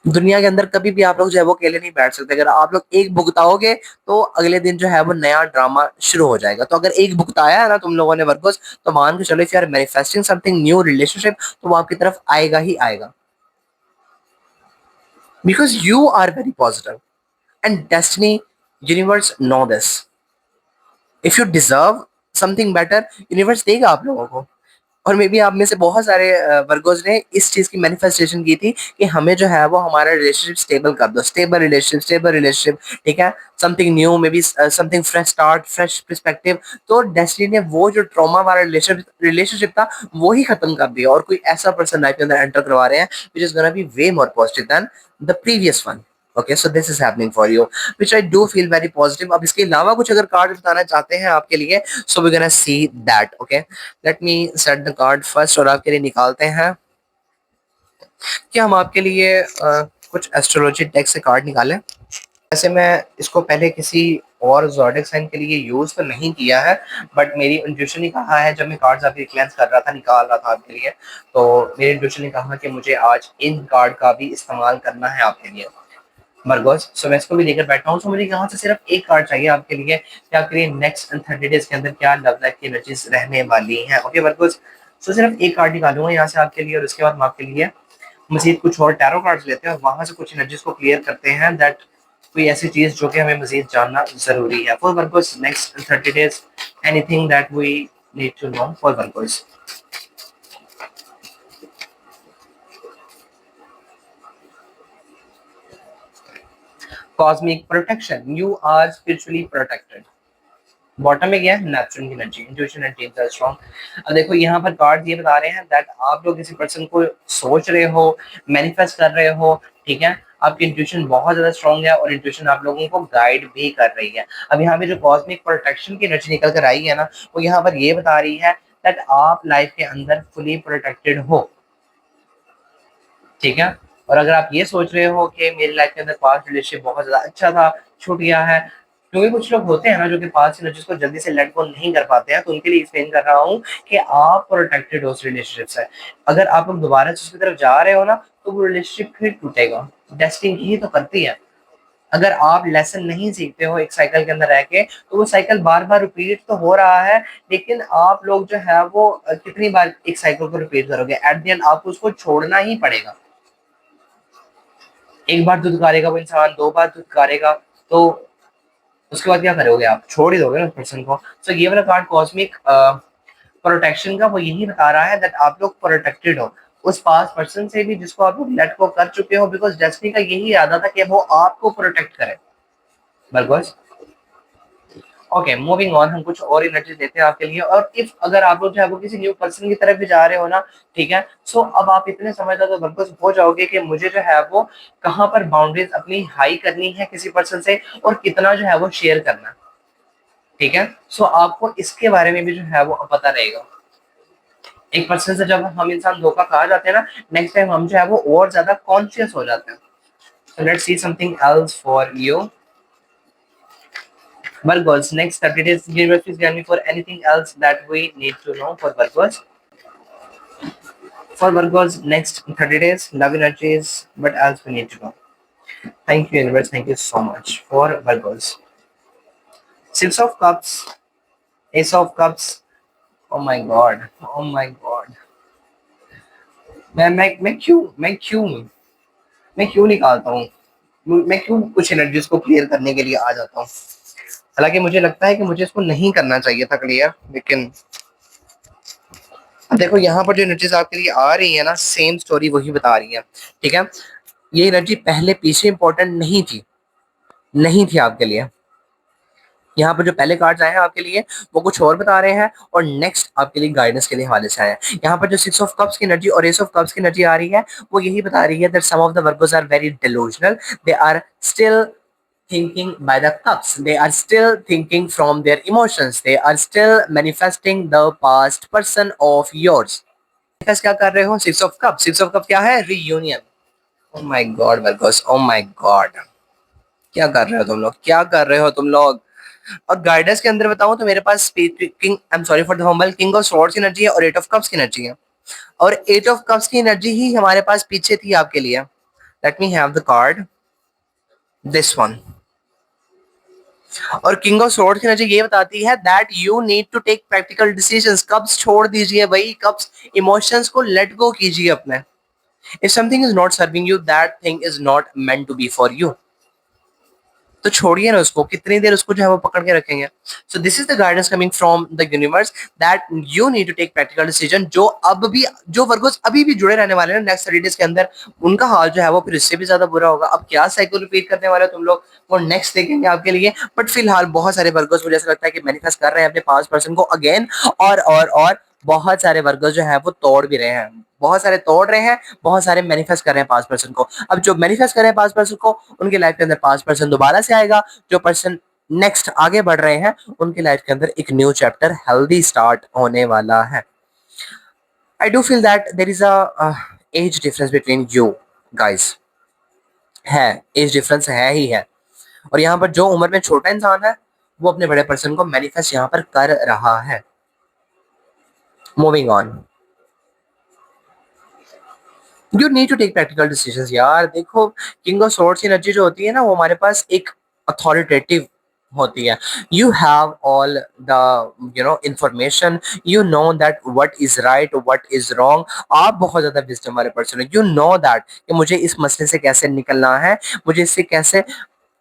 दुनिया के अंदर कभी भी आप लोग जो है वो अकेले नहीं बैठ सकते। अगर आप लोग एक भुगताओगे तो अगले दिन जो है वो नया ड्रामा शुरू हो जाएगा। तो अगर एक भुगताया है ना तुम लोगों ने वर्कर्स, तो मान के चलो if you are manifesting something new relationship, तो वो आपकी तरफ आएगा ही आएगा, because you are very positive and destiny, universe know this. If you deserve something better, universe देगा आप लोगों को। और मे बी आप में से बहुत सारे वर्गोज ने इस चीज की मैनिफेस्टेशन की थी कि हमें जो है वो हमारा रिलेशनशिप स्टेबल कर दो, स्टेबल रिलेशनशिप, स्टेबल रिलेशनशिप, ठीक है, something new, may be something fresh start, fresh perspective. तो डेस्टिनी ने वो जो ट्रॉमा वाला रिलेशनशिप था वो ही खत्म कर दिया, और कोई ऐसा पर्सन लाइफ के अंदर एंटर करवा रहे हैं which is gonna be way more positive than the previous one. Okay, so this is happening for you, which I do feel very positive. अब इसके अलावा कुछ अगर कार्ड बताना चाहते हैं आपके लिए, so we gonna see that. Okay, let me set the card first, और आपके लिए निकालते हैं कि हम आपके लिए कुछ एस्ट्रोलॉजी डेक से कार्ड निकालें। वैसे मैं इसको पहले किसी और ज़ोडिक साइन के लिए यूज तो नहीं किया है, बट मेरी इंट्यूशन ने कहा है, जब मैं कार्ड्स आपके क्लेंस कर रहा था, निकाल रहा था आपके लिए, तो मेरी इंट्यूशन ने कहा कि मुझे आज इन कार्ड का भी इस्तेमाल करना है आपके लिए मरगोस। सो मैं इसको भी लेकर बैठा हूँ। सो मुझे यहाँ से सिर्फ एक कार्ड चाहिए आपके लिए कि आपके लिए नेक्स्ट 30 डेज के अंदर क्या लव लाइफ की एनर्जीज रहने वाली हैं। ओके मरगोस, सो सिर्फ एक कार्ड निकालूंगा यहाँ से आपके लिए, और उसके बाद हम आपके लिए मजीद कुछ और टैरो कार्ड्स लेते हैं और वहां से कुछ एनर्जीज को क्लियर करते हैं, दैट कोई ऐसी चीज जो कि हमें मजीद जानना जरूरी है for Virgos next 30 days, anything that we need to know for Virgos. Cosmic protection, you are spiritually protected. Bottom में गया natural energy, intuition and dreams are strong. अब देखो यहाँ पर कार्ड ये बता रहे हैं दैट आप लोग किसी पर्सन को सोच रहे हो, मैनिफेस्ट कर रहे हो, ठीक है, आपकी इंट्यूशन बहुत ज्यादा स्ट्रांग है और इंट्यूशन आप लोगों को गाइड भी कर रही है। अब यहाँ पे जो कॉस्मिक प्रोटेक्शन की एनर्जी निकल कर आई है ना, वो यहाँ पर ये बता रही है दैट आप लाइफ के अंदर फुली प्रोटेक्टेड हो, ठीक है। और अगर आप ये सोच रहे हो कि मेरी लाइफ के अंदर पास्ट रिलेशनशिप बहुत ज्यादा अच्छा था, छूट गया है, क्योंकि कुछ लोग होते हैं ना जो कि पास्ट रिलेशनशिप को जल्दी से लेट गो नहीं कर पाते हैं, तो उनके लिए एक्सप्लेन कर रहा हूँ कि आप प्रोटेक्टेड हो उस रिलेशनशिप से। अगर आप लोग दोबारा से उसकी तरफ जा रहे हो ना, तो वो रिलेशनशिप फिर टूटेगा, डेस्टिनी ही तो करती है। अगर आप लेसन नहीं सीखते हो एक साइकिल के अंदर रह के, तो वो साइकिल बार बार रिपीट तो हो रहा है, लेकिन आप लोग जो है वो कितनी बार एक साइकिल को रिपीट करोगे, एट द एंड आपको उसको छोड़ना ही पड़ेगा। एक बार धुतकारेगा वो इंसान, दो बार धुतकारेगा, तो उसके बाद क्या करोगे, आप छोड़ ही दोगे ना उस पर्सन को। सो ये वाला कार्ड कॉस्मिक प्रोटेक्शन का वो यही बता रहा है दैट आप लोग प्रोटेक्टेड हो उस पास पर्सन से भी जिसको आप लोग लेट गो कर चुके हो, बिकॉज डेस्टिनी का यही इरादा था कि वो आपको प्रोटेक्ट करे। बिकॉज ओके, मूविंग ऑन, हम कुछ और एनर्जी देते हैं आपके लिए। और इफ अगर आप लोग जो है वो किसी न्यू पर्सन की तरफ भी जा रहे हो ना, ठीक है, सो अब आप इतने समझदार तो बिल्कुल हो जाओगे कि मुझे जो है वो कहाँ पर बाउंड्रीज अपनी हाई करनी है किसी पर्सन से, और कितना जो है वो शेयर करना, ठीक है। सो आपको इसके बारे में भी जो है वो पता रहेगा। एक पर्सन से जब हम इंसान धोखा खा जाते हैं ना, नेक्स्ट टाइम हम जो है वो और ज्यादा कॉन्शियस हो जाते हैं। So let's see something else for you. Virgos, next 30 days, universe is me for anything else that we need to know for Virgos. For Virgos, next 30 days, love energies, what else we need to know? Thank you, universe. Thank you so much for Virgos. Six of Cups, Ace of Cups. Oh my God. Oh my God. मैं क्यों निकालता हूँ, मैं क्यों कुछ energies को clear करने के लिए आ जाता हूँ। हालांकि मुझे लगता है कि मुझे इसको नहीं करना चाहिए था क्लियर, लेकिन देखो यहाँ पर जो एनर्जीज आपके लिए आ रही है ना, सेम स्टोरी वही बता रही है, ठीक है। ये एनर्जी पहले पीछे इंपॉर्टेंट नहीं थी, नहीं थी आपके लिए, यहाँ पर जो पहले कार्ड्स आए हैं आपके लिए वो कुछ और बता रहे हैं, और नेक्स्ट आपके लिए गाइडेंस के लिए हवाले से आए हैं। यहाँ पर जो सिक्स ऑफ कप्स की एनर्जी और एस ऑफ कप्स की एनर्जी आ रही है वो यही बता रही है that some of the Virgos are very delusional, they are still thinking by the cups, they are still thinking from their emotions, they are still manifesting the past person of yours। क्या कर रहे हो? Six of cups, six of cups क्या है? Reunion. Oh my god वर्गस, oh my god, क्या कर रहे हो तुम लोग, क्या कर रहे हो तुम लोग? और गाइडेंस के अंदर बताऊं तो मेरे पास king, I am sorry for the fumble, king of swords की एनर्जी है और एट ऑफ कप्स की एनर्जी है, और एट ऑफ कप्स की एनर्जी ही हमारे पास पीछे थी आपके लिए। Let me have the card, this one. और किंग ऑफ स्वॉर्ड्स की एनर्जी ये बताती है that you need to take practical decisions. Cups छोड़ दीजिए भाई, कब्स इमोशंस को लेट गो कीजिए अपने। If something is not serving you, that thing is not meant to be for you. तो छोड़िए ना उसको, कितनी देर उसको जो है वो पकड़ के रखेंगे। So this is the guidance coming from the universe that you need to take practical decision. जो अब भी, जो वर्गोस अभी भी जुड़े रहने वाले हैं नेक्स्ट 30 डेज के अंदर, उनका हाल जो है वो फिर इससे भी ज्यादा बुरा होगा। अब क्या साइकिल रिपीट करने वाले हो तुम लोग, वो नेक्स्ट देखेंगे आपके लिए। बट फिलहाल बहुत सारे वर्गोस मुझे ऐसा लगता है कि मैनिफेस्ट कर रहे हैं अपने पास्ट पर्सन को अगेन, और बहुत सारे वर्गोस जो है वो तोड़ भी रहे हैं, बहुत सारे तोड़ रहे हैं, बहुत सारे मैनिफेस्ट कर रहे हैं पास्ट पर्सन को। अब जो मैनिफेस्ट कर रहे हैं पास्ट पर्सन को, उनकी लाइफ के अंदर पास्ट पर्सन दोबारा से आएगा। जो पर्सन नेक्स्ट आगे बढ़ रहे हैं, उनकी लाइफ के अंदर एक न्यू चैप्टर हेल्दी स्टार्ट होने वाला है। I do feel that there is a age difference between you guys, है, एज डिफरेंस है ही है। और यहाँ पर जो उम्र में छोटा इंसान है वो अपने बड़े पर्सन को मैनिफेस्ट यहाँ पर कर रहा है। Moving on, you need to take practical decisions यार। देखो, किंग ऑफ सोर्ड्स की एनर्जी जो होती है ना, वो हमारे पास एक अथॉरिटेटिव होती है। You have all the information, you know that what is right what is wrong. आप बहुत ज्यादा विजडम वाले पर्सन हो, यू नो दैट कि मुझे इस मसले से कैसे निकलना है, मुझे इससे कैसे।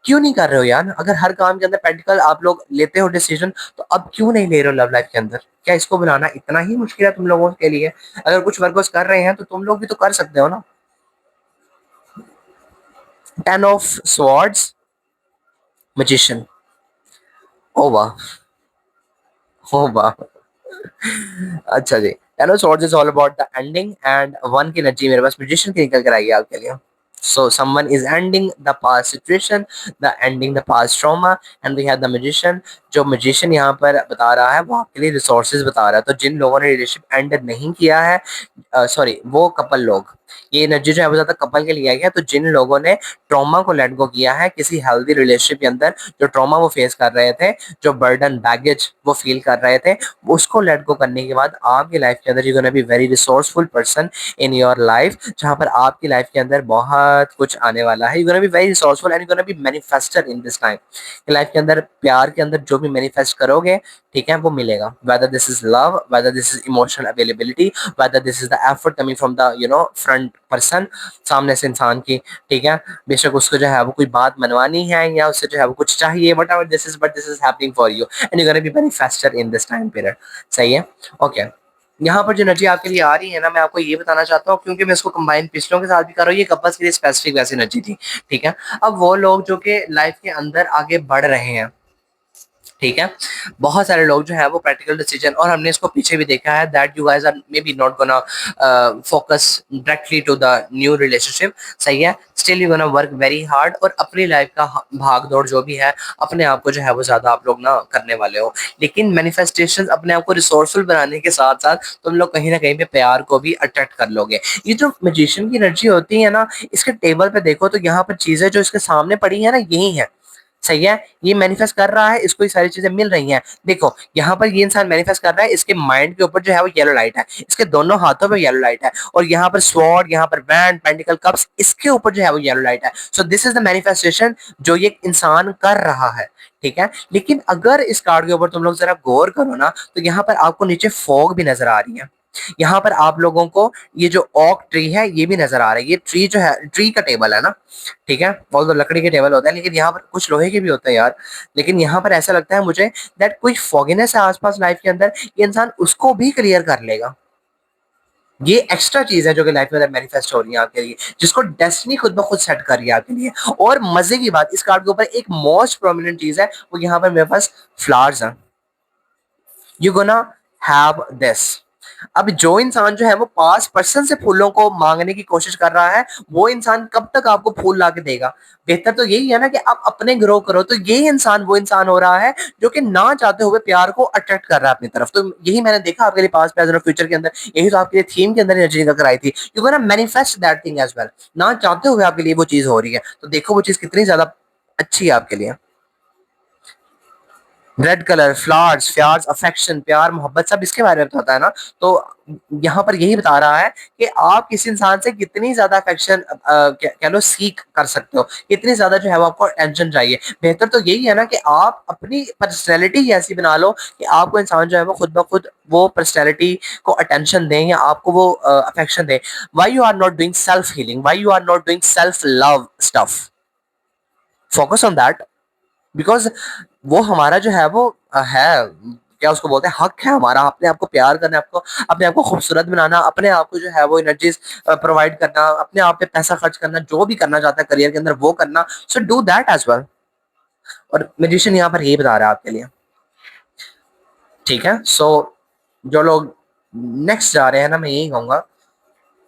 क्यों नहीं कर रहे हो यार? अगर हर काम के अंदर प्रैक्टिकल आप लोग लेते हो डिसीजन, तो अब क्यों नहीं ले रहे हो लव लाइफ के अंदर? क्या इसको बनाना इतना ही मुश्किल है तुम लोगों के लिए? अगर कुछ वर्कर्स कर रहे हैं तो तुम लोग भी तो कर सकते हो ना। 10 ऑफ स्वॉर्ड्स, मैजिशियन। ओ वाह, ओ वाह। अच्छा जी, ten of swords is all about the ending, and one की एनर्जी मेरे पास मैजिशियन की निकल कर आई है आपके लिए। So someone is ending the past situation, the ending the past trauma, and we have the magician। जो magician यहाँ पर बता रहा है वो आपके लिए रिसोर्सेज बता रहा है। तो जिन लोगों ने रिलेशनशिप एंड नहीं किया है, सॉरी वो कपल लोग, ये एनर्जी जो है वो ज्यादा कपल के लिए आई है। तो जिन लोगों ने ट्रॉमा को लेट गो किया है किसी हेल्दी रिलेशनशिप के अंदर, जो ट्रॉमा वो फेस कर रहे थे, जो बर्डन बैगेज वो फील कर रहे थे, उसको लेट गो करने के बाद आपकी लाइफ के अंदर you gonna be very resourceful person in your life, जहां पर आपकी लाइफ के अंदर बहुत कुछ आने वाला है। You gonna be very resourceful and you gonna B manifester in this time. Life के अंदर, प्यार के अंदर जो भी मैनिफेस्ट करोगे, ठीक है, वो मिलेगा। Whether this is love, whether this is emotional availability, whether this is the effort coming from the front person, सामने से इंसान की, ठीक है। बेशक उसको जो है वो कोई बात मनवानी है या उससे जो है वो कुछ चाहिए, what ever this is, but this is happening for you and you gonna B manifester in this time period. सही है, ओके। यहाँ पर जो एनर्जी आपके लिए आ रही है ना, मैं आपको ये बताना चाहता हूँ, क्योंकि मैं इसको कंबाइन पिछलों के साथ भी कर रहा हूँ, ये कपल्स के लिए स्पेसिफिक वैसी एनर्जी थी, ठीक है। अब वो लोग जो कि लाइफ के अंदर आगे बढ़ रहे हैं, ठीक है, बहुत सारे लोग जो है वो प्रैक्टिकल डिसीजन, और हमने इसको पीछे भी देखा है that you guys are maybe not gonna focus directly to the new relationship. सही है, still you gonna work very hard, और अपनी लाइफ का भाग दौड़ जो भी है, अपने आप को जो है वो ज्यादा आप लोग ना करने वाले हो। लेकिन मैनिफेस्टेशन अपने आप को रिसोर्सफुल बनाने के साथ साथ तुम लोग कहीं ना कहीं पे प्यार को भी अट्रैक्ट कर लोगे। ये जो मैजिशियन की एनर्जी होती है ना, इसके टेबल पे देखो तो यहाँ पर चीजें जो इसके सामने पड़ी है ना, यही है। सही है, ये मैनिफेस्ट कर रहा है, इसको ये सारी चीजें मिल रही हैं। देखो यहाँ पर ये इंसान मैनिफेस्ट कर रहा है, इसके माइंड के ऊपर जो है वो येलो लाइट है, इसके दोनों हाथों में येलो लाइट है, और यहाँ पर स्वॉर्ड, यहाँ पर बैंड, पेंटिकल कप्स, इसके ऊपर जो है वो येलो लाइट है। सो दिस इज द मैनिफेस्टेशन जो ये इंसान कर रहा है, ठीक है। लेकिन अगर इस कार्ड के ऊपर तुम लोग जरा गौर करो ना, तो यहाँ पर आपको नीचे फॉग भी नजर आ रही है। यहाँ पर आप लोगों को ये जो ओक ट्री है ये भी नजर आ रहा है। ये ट्री जो है, ट्री का टेबल है ना, ठीक है, बहुत तो लकड़ी के टेबल होता है, लेकिन यहाँ पर कुछ लोहे के भी होते हैं यार। लेकिन यहाँ पर ऐसा लगता है मुझे दैट कोई फॉगिनेस है आसपास लाइफ के अंदर, ये इंसान उसको भी क्लियर कर लेगा। ये एक्स्ट्रा चीज है जो कि लाइफ में मैनिफेस्ट हो रही है आपके लिए, जिसको डेस्टिनी खुद ब खुद सेट कर रही है आपके लिए। और मजे की बात, इस कार्ड के ऊपर एक मोस्ट प्रोमिनेंट चीज है, वो यहाँ पर मेरे पास फ्लावर्स हैं। You gonna have this. अब जो इंसान जो है वो 5% से फूलों को मांगने की कोशिश कर रहा है, वो इंसान कब तक आपको फूल ला के देगा? बेहतर तो यही है ना कि आप अपने ग्रो करो। तो यही इंसान वो इंसान हो रहा है जो कि ना चाहते हुए प्यार को अट्रैक्ट कर रहा है अपनी तरफ। तो यही मैंने देखा आपके लिए पास प्रेजेंट और फ्यूचर के अंदर, यही तो आपके लिए थीम के अंदर एनर्जी निकल कर आई थी। You gonna manifest that thing as well. ना चाहते हुए आपके लिए वो चीज हो रही है, तो देखो वो चीज कितनी ज्यादा अच्छी है आपके लिए। रेड कलर, फ्लावर्स, प्यार, अफेक्शन, प्यार, मोहब्बत, सब इसके बारे में बताता है ना। तो यहाँ पर यही बता रहा है कि आप किसी इंसान से कितनी ज्यादा अफेक्शन कह लो सीख कर सकते हो, कितनी ज्यादा जो है वो आपको अटेंशन चाहिए। बेहतर तो यही है ना कि आप अपनी पर्सनैलिटी ऐसी बना लो कि आपको इंसान जो है वो खुद ब खुद वो पर्सनैलिटी को अटेंशन दें या आपको वो अफेक्शन दें। Why you are not doing self healing, why you are not doing self love stuff? Focus on that. Because वो हमारा जो है वो है, क्या उसको बोलते हैं, हक है हमारा अपने आप को प्यार करना, आपको अपने आप को खूबसूरत बनाना, अपने आप को जो है वो एनर्जीज प्रोवाइड करना, अपने आप पे पैसा खर्च करना, जो भी करना चाहता है करियर के अंदर वो करना। So do that as well. और म्यूजिशियन यहाँ पर यही बता रहा है आपके लिए। ठीक है, सो जो लोग नेक्स्ट जा रहे हैं ना, मैं यही कहूंगा,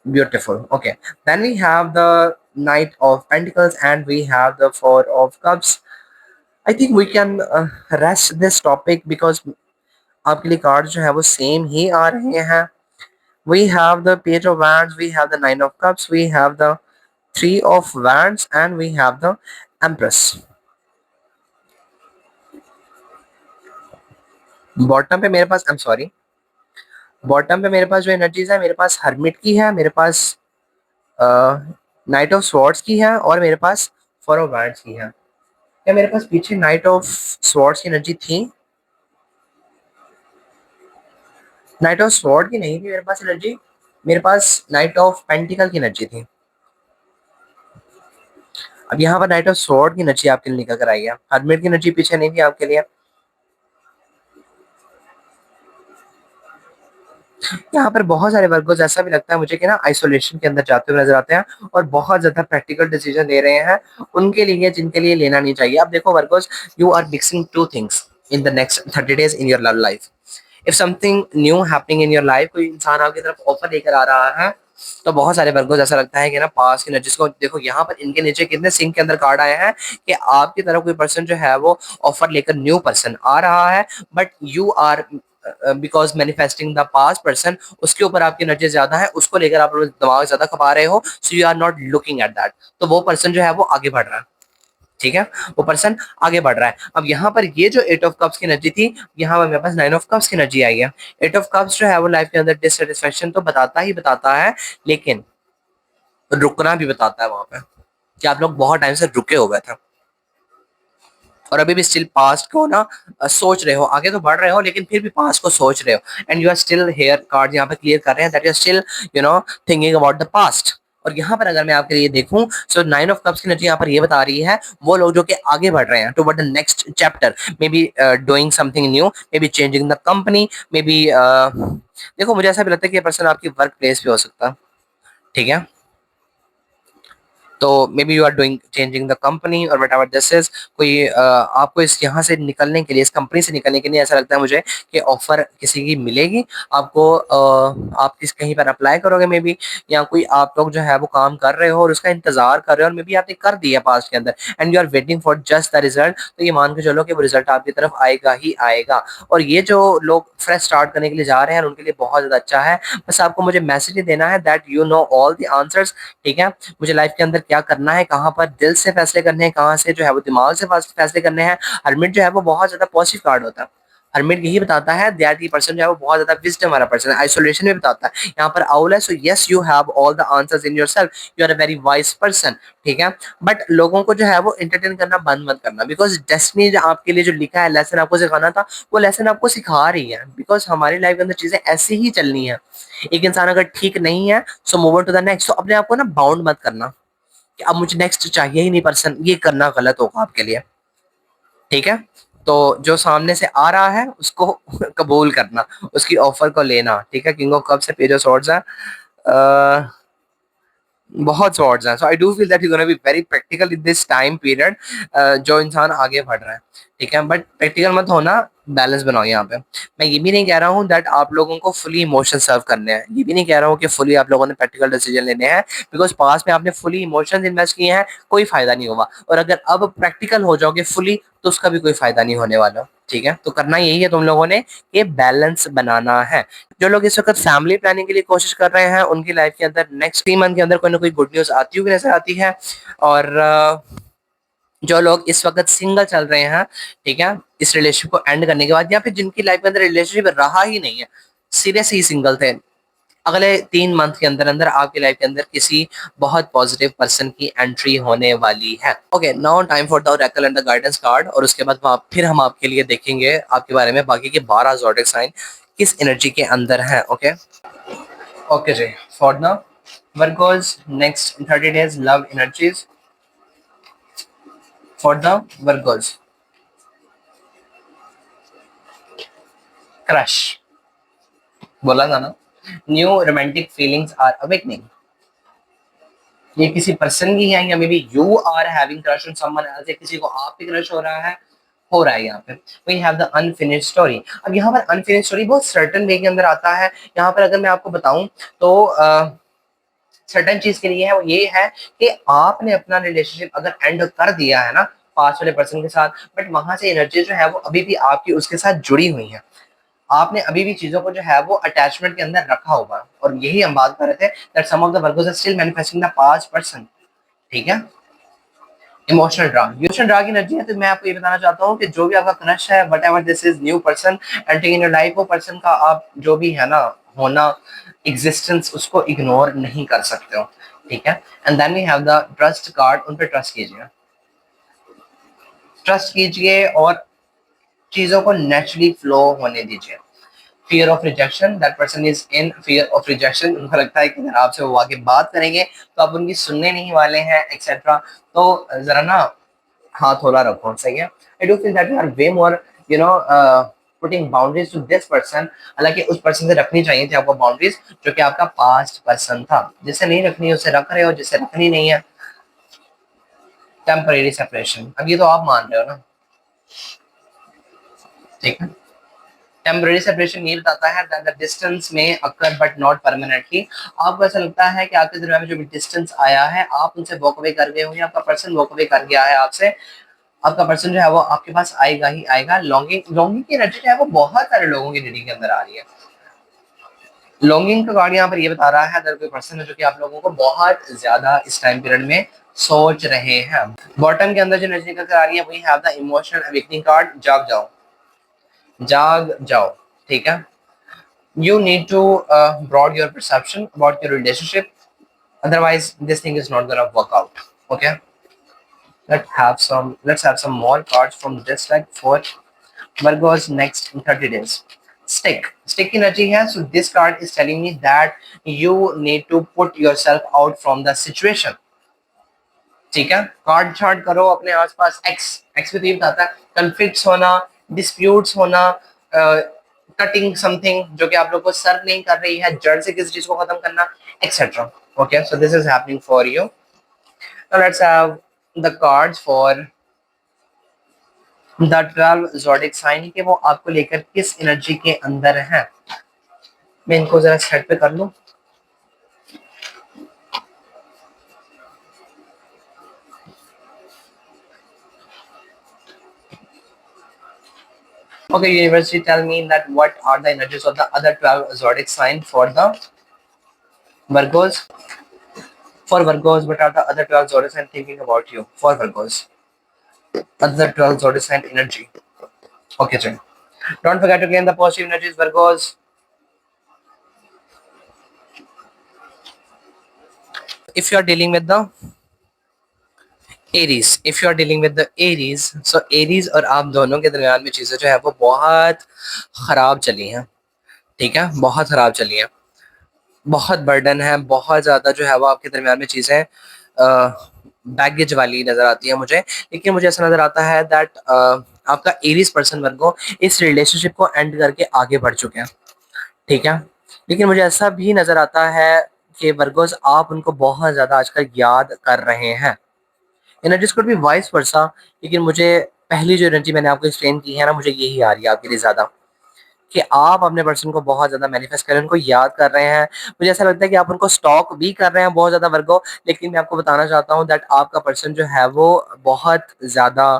beautiful. Okay, then we have the knight of pentacles and we have the four of cups. I think we can rest this topic because आपके लिए कार्ड जो है वो सेम ही आ रहे हैं। We have the page of wands, we have the nine of cups, we have the three of wands and we have the empress. Bottom पे मेरे पास, आई एम सॉरी, बॉटम पे मेरे पास जो एनर्जीज है, मेरे पास हर्मिट की है, मेरे पास नाइट ऑफ स्वॉर्ड्स की है, और मेरे पास फोर ऑफ wands की है। क्या मेरे पास पीछे नाइट ऑफ स्वॉर्ड्स की एनर्जी थी? नाइट ऑफ स्वॉर्ड की नहीं थी मेरे पास एनर्जी, मेरे पास नाइट ऑफ पेंटिकल की एनर्जी थी। अब यहाँ पर नाइट ऑफ स्वॉर्ड की एनर्जी आपके लिए निकल कर आई है, हर्मिट की एनर्जी पीछे नहीं थी आपके लिए। यहाँ पर बहुत सारे वर्गोज ऐसा भी लगता है मुझे कि ना आइसोलेशन के अंदर जाते हुए नजर आते हैं और बहुत ज्यादा प्रैक्टिकल डिसीजन ले रहे हैं उनके लिए जिनके लिए लेना नहीं चाहिए। अब देखो Virgos, you are mixing two things in the next 30 days in your love life. If something new happening in your life, कोई इंसान आपकी तरफ ऑफर लेकर आ रहा है, तो बहुत सारे वर्गोज ऐसा लगता है कि ना पास की एनर्जीज को देखो, यहाँ पर इनके नीचे कितने सिंक के अंदर कार्ड आए हैं कि आपकी तरफ कोई पर्सन जो है वो ऑफर लेकर न्यू पर्सन आ रहा है, but you are because manifesting the past person, उसके ऊपर आपकी एनर्जी ज्यादा है, उसको लेकर आप दिमाग ज्यादा खपा रहे हो, so you are not looking at that. तो वो पर्सन जो है वो आगे बढ़ रहा है। ठीक है, वो पर्सन आगे बढ़ रहा है। अब यहाँ पर ये जो एट ऑफ कप्स की एनर्जी थी, यहाँ पर मेरे पास नाइन ऑफ कप्स की एनर्जी आई है। एट ऑफ कप्स जो है वो लाइफ के अंदर डिससेटिस्फेक्शन तो बताता ही बताता है, लेकिन रुकना भी बताता है वहां पे कि आप लोग बहुत टाइम से रुके हुए थे और अभी भी स्टिल पास्ट को ना सोच रहे हो, आगे तो बढ़ रहे हो लेकिन फिर भी पास्ट को सोच रहे हो, and you are still here card यहाँ पे क्लियर कर रहे हैं that you are still thinking about the past. और यहाँ पर अगर मैं आपके लिए देखूं, सो नाइन ऑफ कप्स की एनर्जी यहाँ पर ये बता रही है वो लोग जो कि आगे बढ़ रहे हैं toward the next chapter, may be doing something new, may be changing the company, may be देखो मुझे ऐसा भी लगता है कि ये पर्सन आपकी वर्क प्लेस पे हो सकता है। ठीक है, तो maybe you are doing changing the company और वट एवर दिस इज, कोई आपको इस यहाँ से निकलने के लिए, इस कंपनी से निकलने के लिए ऐसा लगता है मुझे कि ऑफर किसी की मिलेगी आपको, आप किस कहीं पर अप्लाई करोगे मे बी, या कोई आप लोग जो है वो काम कर रहे हो और उसका इंतजार कर रहे हो और मे बी आपने कर दिया पास्ट के अंदर and you are waiting for just the result. तो ये मान के चलो कि वो रिजल्ट आपकी तरफ आएगा ही आएगा। और ये जो लोग फ्रेश स्टार्ट करने के लिए जा रहे हैं उनके लिए बहुत ज्यादा अच्छा है। बस आपको मुझे मैसेज ही देना है that you know all the answers. ठीक है, मुझे लाइफ के अंदर क्या करना है, कहाँ पर दिल से फैसले करने हैं, कहाँ से जो है वो दिमाग से फैसले करने हैं। हरमिट जो है वो बहुत ज्यादा पॉजिटिव कार्ड होता है। हरमिट यही बताता है दैट ये पर्सन जो है वो बहुत ज्यादा विजडम वाला पर्सन है, आइसोलेशन में बताता है। यहाँ पर आउल है, so yes you have all the answers in yourself, you are a very wise person. ठीक है, बट लोगों को जो है वो एंटरटेन करना बंद मत करना, बिकॉज डेस्टिनी जो आपके लिए जो लिखा है, लेसन आपको सिखाना था, वो लेसन आपको सिखा रही है। बिकॉज हमारी लाइफ के अंदर चीजें ऐसी ही चलनी है। एक इंसान अगर ठीक नहीं है, so move on to the next. तो अपने आप को ना बाउंड मत करना कि अब मुझे नेक्स्ट चाहिए ही नहीं पर्सन, ये करना गलत होगा आपके लिए। ठीक है, तो जो सामने से आ रहा है उसको कबूल करना, उसकी ऑफर को लेना, ठीक है। किंग ऑफ कप से पेज ऑफ सॉर्ड्स है, बहुत सॉर्ट्स हैं। So I do feel that you gonna be very practical in this time period, जो इंसान आगे बढ़ रहा है, ठीक है। बट प्रैक्टिकल मत होना, बैलेंस बनाओ यहाँ पे। मैं ये भी नहीं कह रहा हूँ दैट आप लोगों को फुली इमोशन सर्व करने हैं, ये भी नहीं कह रहा हूँ कि फुली आप लोगों ने प्रैक्टिकल डिसीजन लेने हैं, बिकॉज पास में आपने फुली इमोशंस इन्वेस्ट किए हैं, कोई फायदा नहीं हुआ। और अगर अब प्रैक्टिकल हो जाओगे फुली तो उसका भी कोई फायदा नहीं होने वाला, ठीक है। तो करना यही है तुम लोगों ने, ये बैलेंस बनाना है। जो लोग इस वक्त फैमिली प्लानिंग के लिए कोशिश कर रहे हैं, उनकी लाइफ के अंदर नेक्स्ट 3 मंथ के अंदर कोई ना कोई गुड न्यूज आती हुई नजर आती है। और जो लोग इस वक्त सिंगल चल रहे हैं, ठीक है, इस रिलेशनशिप को एंड करने के बाद, या फिर जिनकी लाइफ के अंदर रिलेशनशिप रहा ही नहीं है, सीरियस ही सिंगल थे, अगले 3 मंथ के अंदर अंदर आपकी लाइफ के अंदर किसी बहुत पॉजिटिव पर्सन की एंट्री होने वाली है। Okay, now time for the Oracle and the guidance card, और उसके बाद फिर हम आपके लिए देखेंगे आपके बारे में बाकी के 12 ज़ोडिएक साइन किस एनर्जी के अंदर हैं। ओके ओके जी, for the Virgos next 30 days love energies for the Virgos. Crush, बोला था ना, new romantic feelings are awakening. ये किसी पर्सन की है, या maybe you are having crush on someone else, या किसी को आप पे क्रश हो रहा है यहाँ पे। We have the unfinished story. अब यहाँ पर अनफिनिश्ड स्टोरी बहुत सर्टन वे के अंदर आता है। यहाँ पर अगर मैं आपको बताऊं तो सर्टन चीज के लिए है, वो ये है कि आपने अपना रिलेशनशिप अगर एंड कर दिया है ना पास वाले पर्सन के साथ, बट वहां से एनर्जी जो है वो अभी भी आपकी उसके साथ जुड़ी हुई है। आपने अभी भी चीजों को जो है वो अटैचमेंट के अंदर रखा होगा, और यही हम बात कर रहे थे that some of the Virgos are still manifesting the past person, ठीक है। इमोशनल ड्रा की एनर्जी है। तो मैं आपको ये बताना चाहता हूँ कि जो भी आपका क्रश है, what ever this is new person entering in your life, वो पर्सन का आप जो भी है ना होना, एग्जिस्टेंस, उसको इग्नोर नहीं कर सकते हो, ठीक है। And then we have the trust card, उन पे ट्रस्ट कीजिए, ट्रस्ट कीजिए और चीजों को नेचुरली फ्लो होने दीजिए। Fear of rejection, that person is in fear of rejection. उनको लगता है कि अगर आपसे वो आगे बात करेंगे तो आप उनकी सुनने नहीं वाले हैं, एक्सेट्रा। तो जरा ना हाथ होला रखो, सही है। I do feel that you are way more you know putting boundaries to this person. हालांकि उस पर्सन से रखनी चाहिए थी आपको बाउंड्रीज, जो कि आपका पास्ट पर्सन था। जिसे नहीं रखनी है उसे रख रहे हो, जिसे रखनी नहीं है टेम्परेरी सेपरेशन। अब ये तो आप मान रहे हो ना, ठीक है। टेम्परेरी सेपरेशन ये बताता है दैट द डिस्टेंस में अकर बट नॉट परमानेंटली। आपको ऐसा लगता है कि आपके दरमियान में जो भी डिस्टेंस आया है, आप उनसे वॉक अवे कर गए हो, या आपका पर्सन वॉक अवे कर गया है आपसे। आपका पर्सन जो है वो आपके पास आएगा ही आएगा। लॉन्गिंग की एनर्जी जो है वो बहुत सारे लोगों की रीडिंग के अंदर आ रही है। लॉन्गिंग का कार्ड यहाँ पर ये बता रहा है अगर कोई पर्सन है जो कि आप लोगों को बहुत ज्यादा इस टाइम पीरियड में सोच रहे हैं। बॉटम के अंदर जो एनर्जी निकल कर आ रही है वही have the emotional awakening card, जाग जाओ, जाग जाओ, ठीक है। You need to broaden your perception about your relationship, otherwise this thing is not gonna work out. Okay, let's have some more cards from this deck for Virgo's next 30 days. Stick energy here. So this card is telling me that you need to put yourself out from the situation, ठीक है। Card chart करो अपने आसपास। X भी तो बताता है conflicts होना, डिस्प्यूट्स होना, कटिंग समथिंग जो कि आप लोग को सर्व नहीं कर रही है, जड़ से किसी चीज को खत्म करना, etcetera. Okay, so this is happening for you. Now let's have the cards for the 12 zodiac sign के वो आपको लेकर किस एनर्जी के अंदर है। मैं इनको जरा सेट पे कर लूं। Okay, university, tell me that what are the energies of the other 12 zodiac sign for the Virgos? For Virgos, what are the other 12 zodiac sign thinking about you? For Virgos, other 12 zodiac sign energy. Okay, Jim. Don't forget to gain the positive energies, Virgos. If you are dealing with the Aries, if you are dealing with the Aries, so Aries और आप दोनों के दरमियान में चीजें जो है वो बहुत खराब चली हैं, ठीक है, बहुत खराब चली हैं, बहुत बर्डन है, बहुत ज्यादा जो है वो आपके दरमियान में चीजें बैगेज वाली नजर आती है मुझे। लेकिन मुझे ऐसा नजर आता है दैट आपका एरीज पर्सन वर्गो इस रिलेशनशिप को एंड करके आगे बढ़ चुके हैं, ठीक है। लेकिन मुझे ऐसा भी नजर आता है कि वर्गोस आप उनको बहुत ज्यादा आजकल याद कर रहे हैं। Energies could be vice versa, लेकिन मुझे पहली जो एनर्जी मैंने आपको एक्सप्लेन की है ना, मुझे यही आ रही है आपके लिए ज्यादा, कि आप अपने पर्सन को बहुत ज्यादा मैनिफेस्ट कर रहे हैं, उनको याद कर रहे हैं। मुझे ऐसा लगता है कि आप उनको स्टॉक भी कर रहे हैं बहुत ज्यादा वर्गो। लेकिन मैं आपको बताना चाहता हूँ दैट आपका पर्सन जो है वो बहुत ज्यादा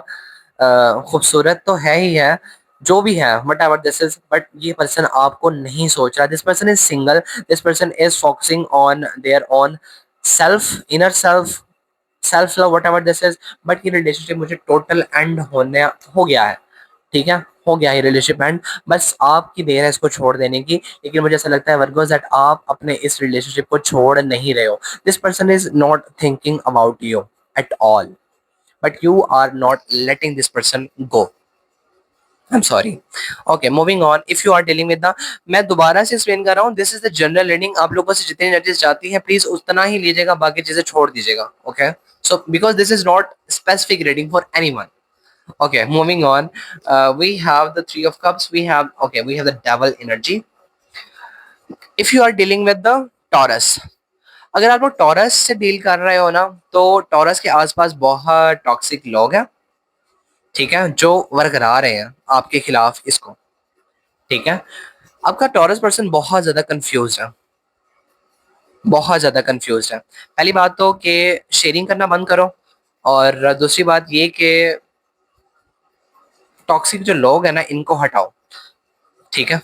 खूबसूरत तो है ही है, जो भी है what ever this is, but ये पर्सन आपको नहीं सोच रहा। This person is single, this person is focusing on their own self, inner self, self love, what ever this is. But ये रिलेशनशिप मुझे टोटल एंड होने हो गया है, ठीक है, हो गया ये रिलेशनशिप एंड। बस आपकी देर है इसको छोड़ देने की। लेकिन मुझे ऐसा लगता है वर्गोस दैट आप अपने इस रिलेशनशिप को छोड़ नहीं रहे हो। This person is not thinking about you at all, but you are not letting this person go. I am sorry. Okay, moving on. If you are dealing with the, मैं दोबारा से एक्सप्लेन कर रहा हूँ, this is the general reading. आप लोगों से जितनी एनर्जीज जाती है प्लीज उतना ही लीजिएगा, बाकी चीजें छोड़ दीजिएगा। Okay, so because this is not specific reading for anyone. Okay, moving on. We have the Three of Cups. We have, okay, we have the Devil energy. If you are dealing with the Taurus, अगर आप लोग taurus से deal कर रहे हो ना, तो taurus के आसपास बहुत टॉक्सिक लोग हैं, ठीक है, जो वर्क करा रहे हैं आपके खिलाफ इसको, ठीक है। आपका टॉरस पर्सन बहुत ज्यादा कंफ्यूज है, बहुत ज्यादा कंफ्यूज है। पहली बात तो कि शेयरिंग करना बंद करो, और दूसरी बात ये कि टॉक्सिक जो लोग हैं ना इनको हटाओ, ठीक है।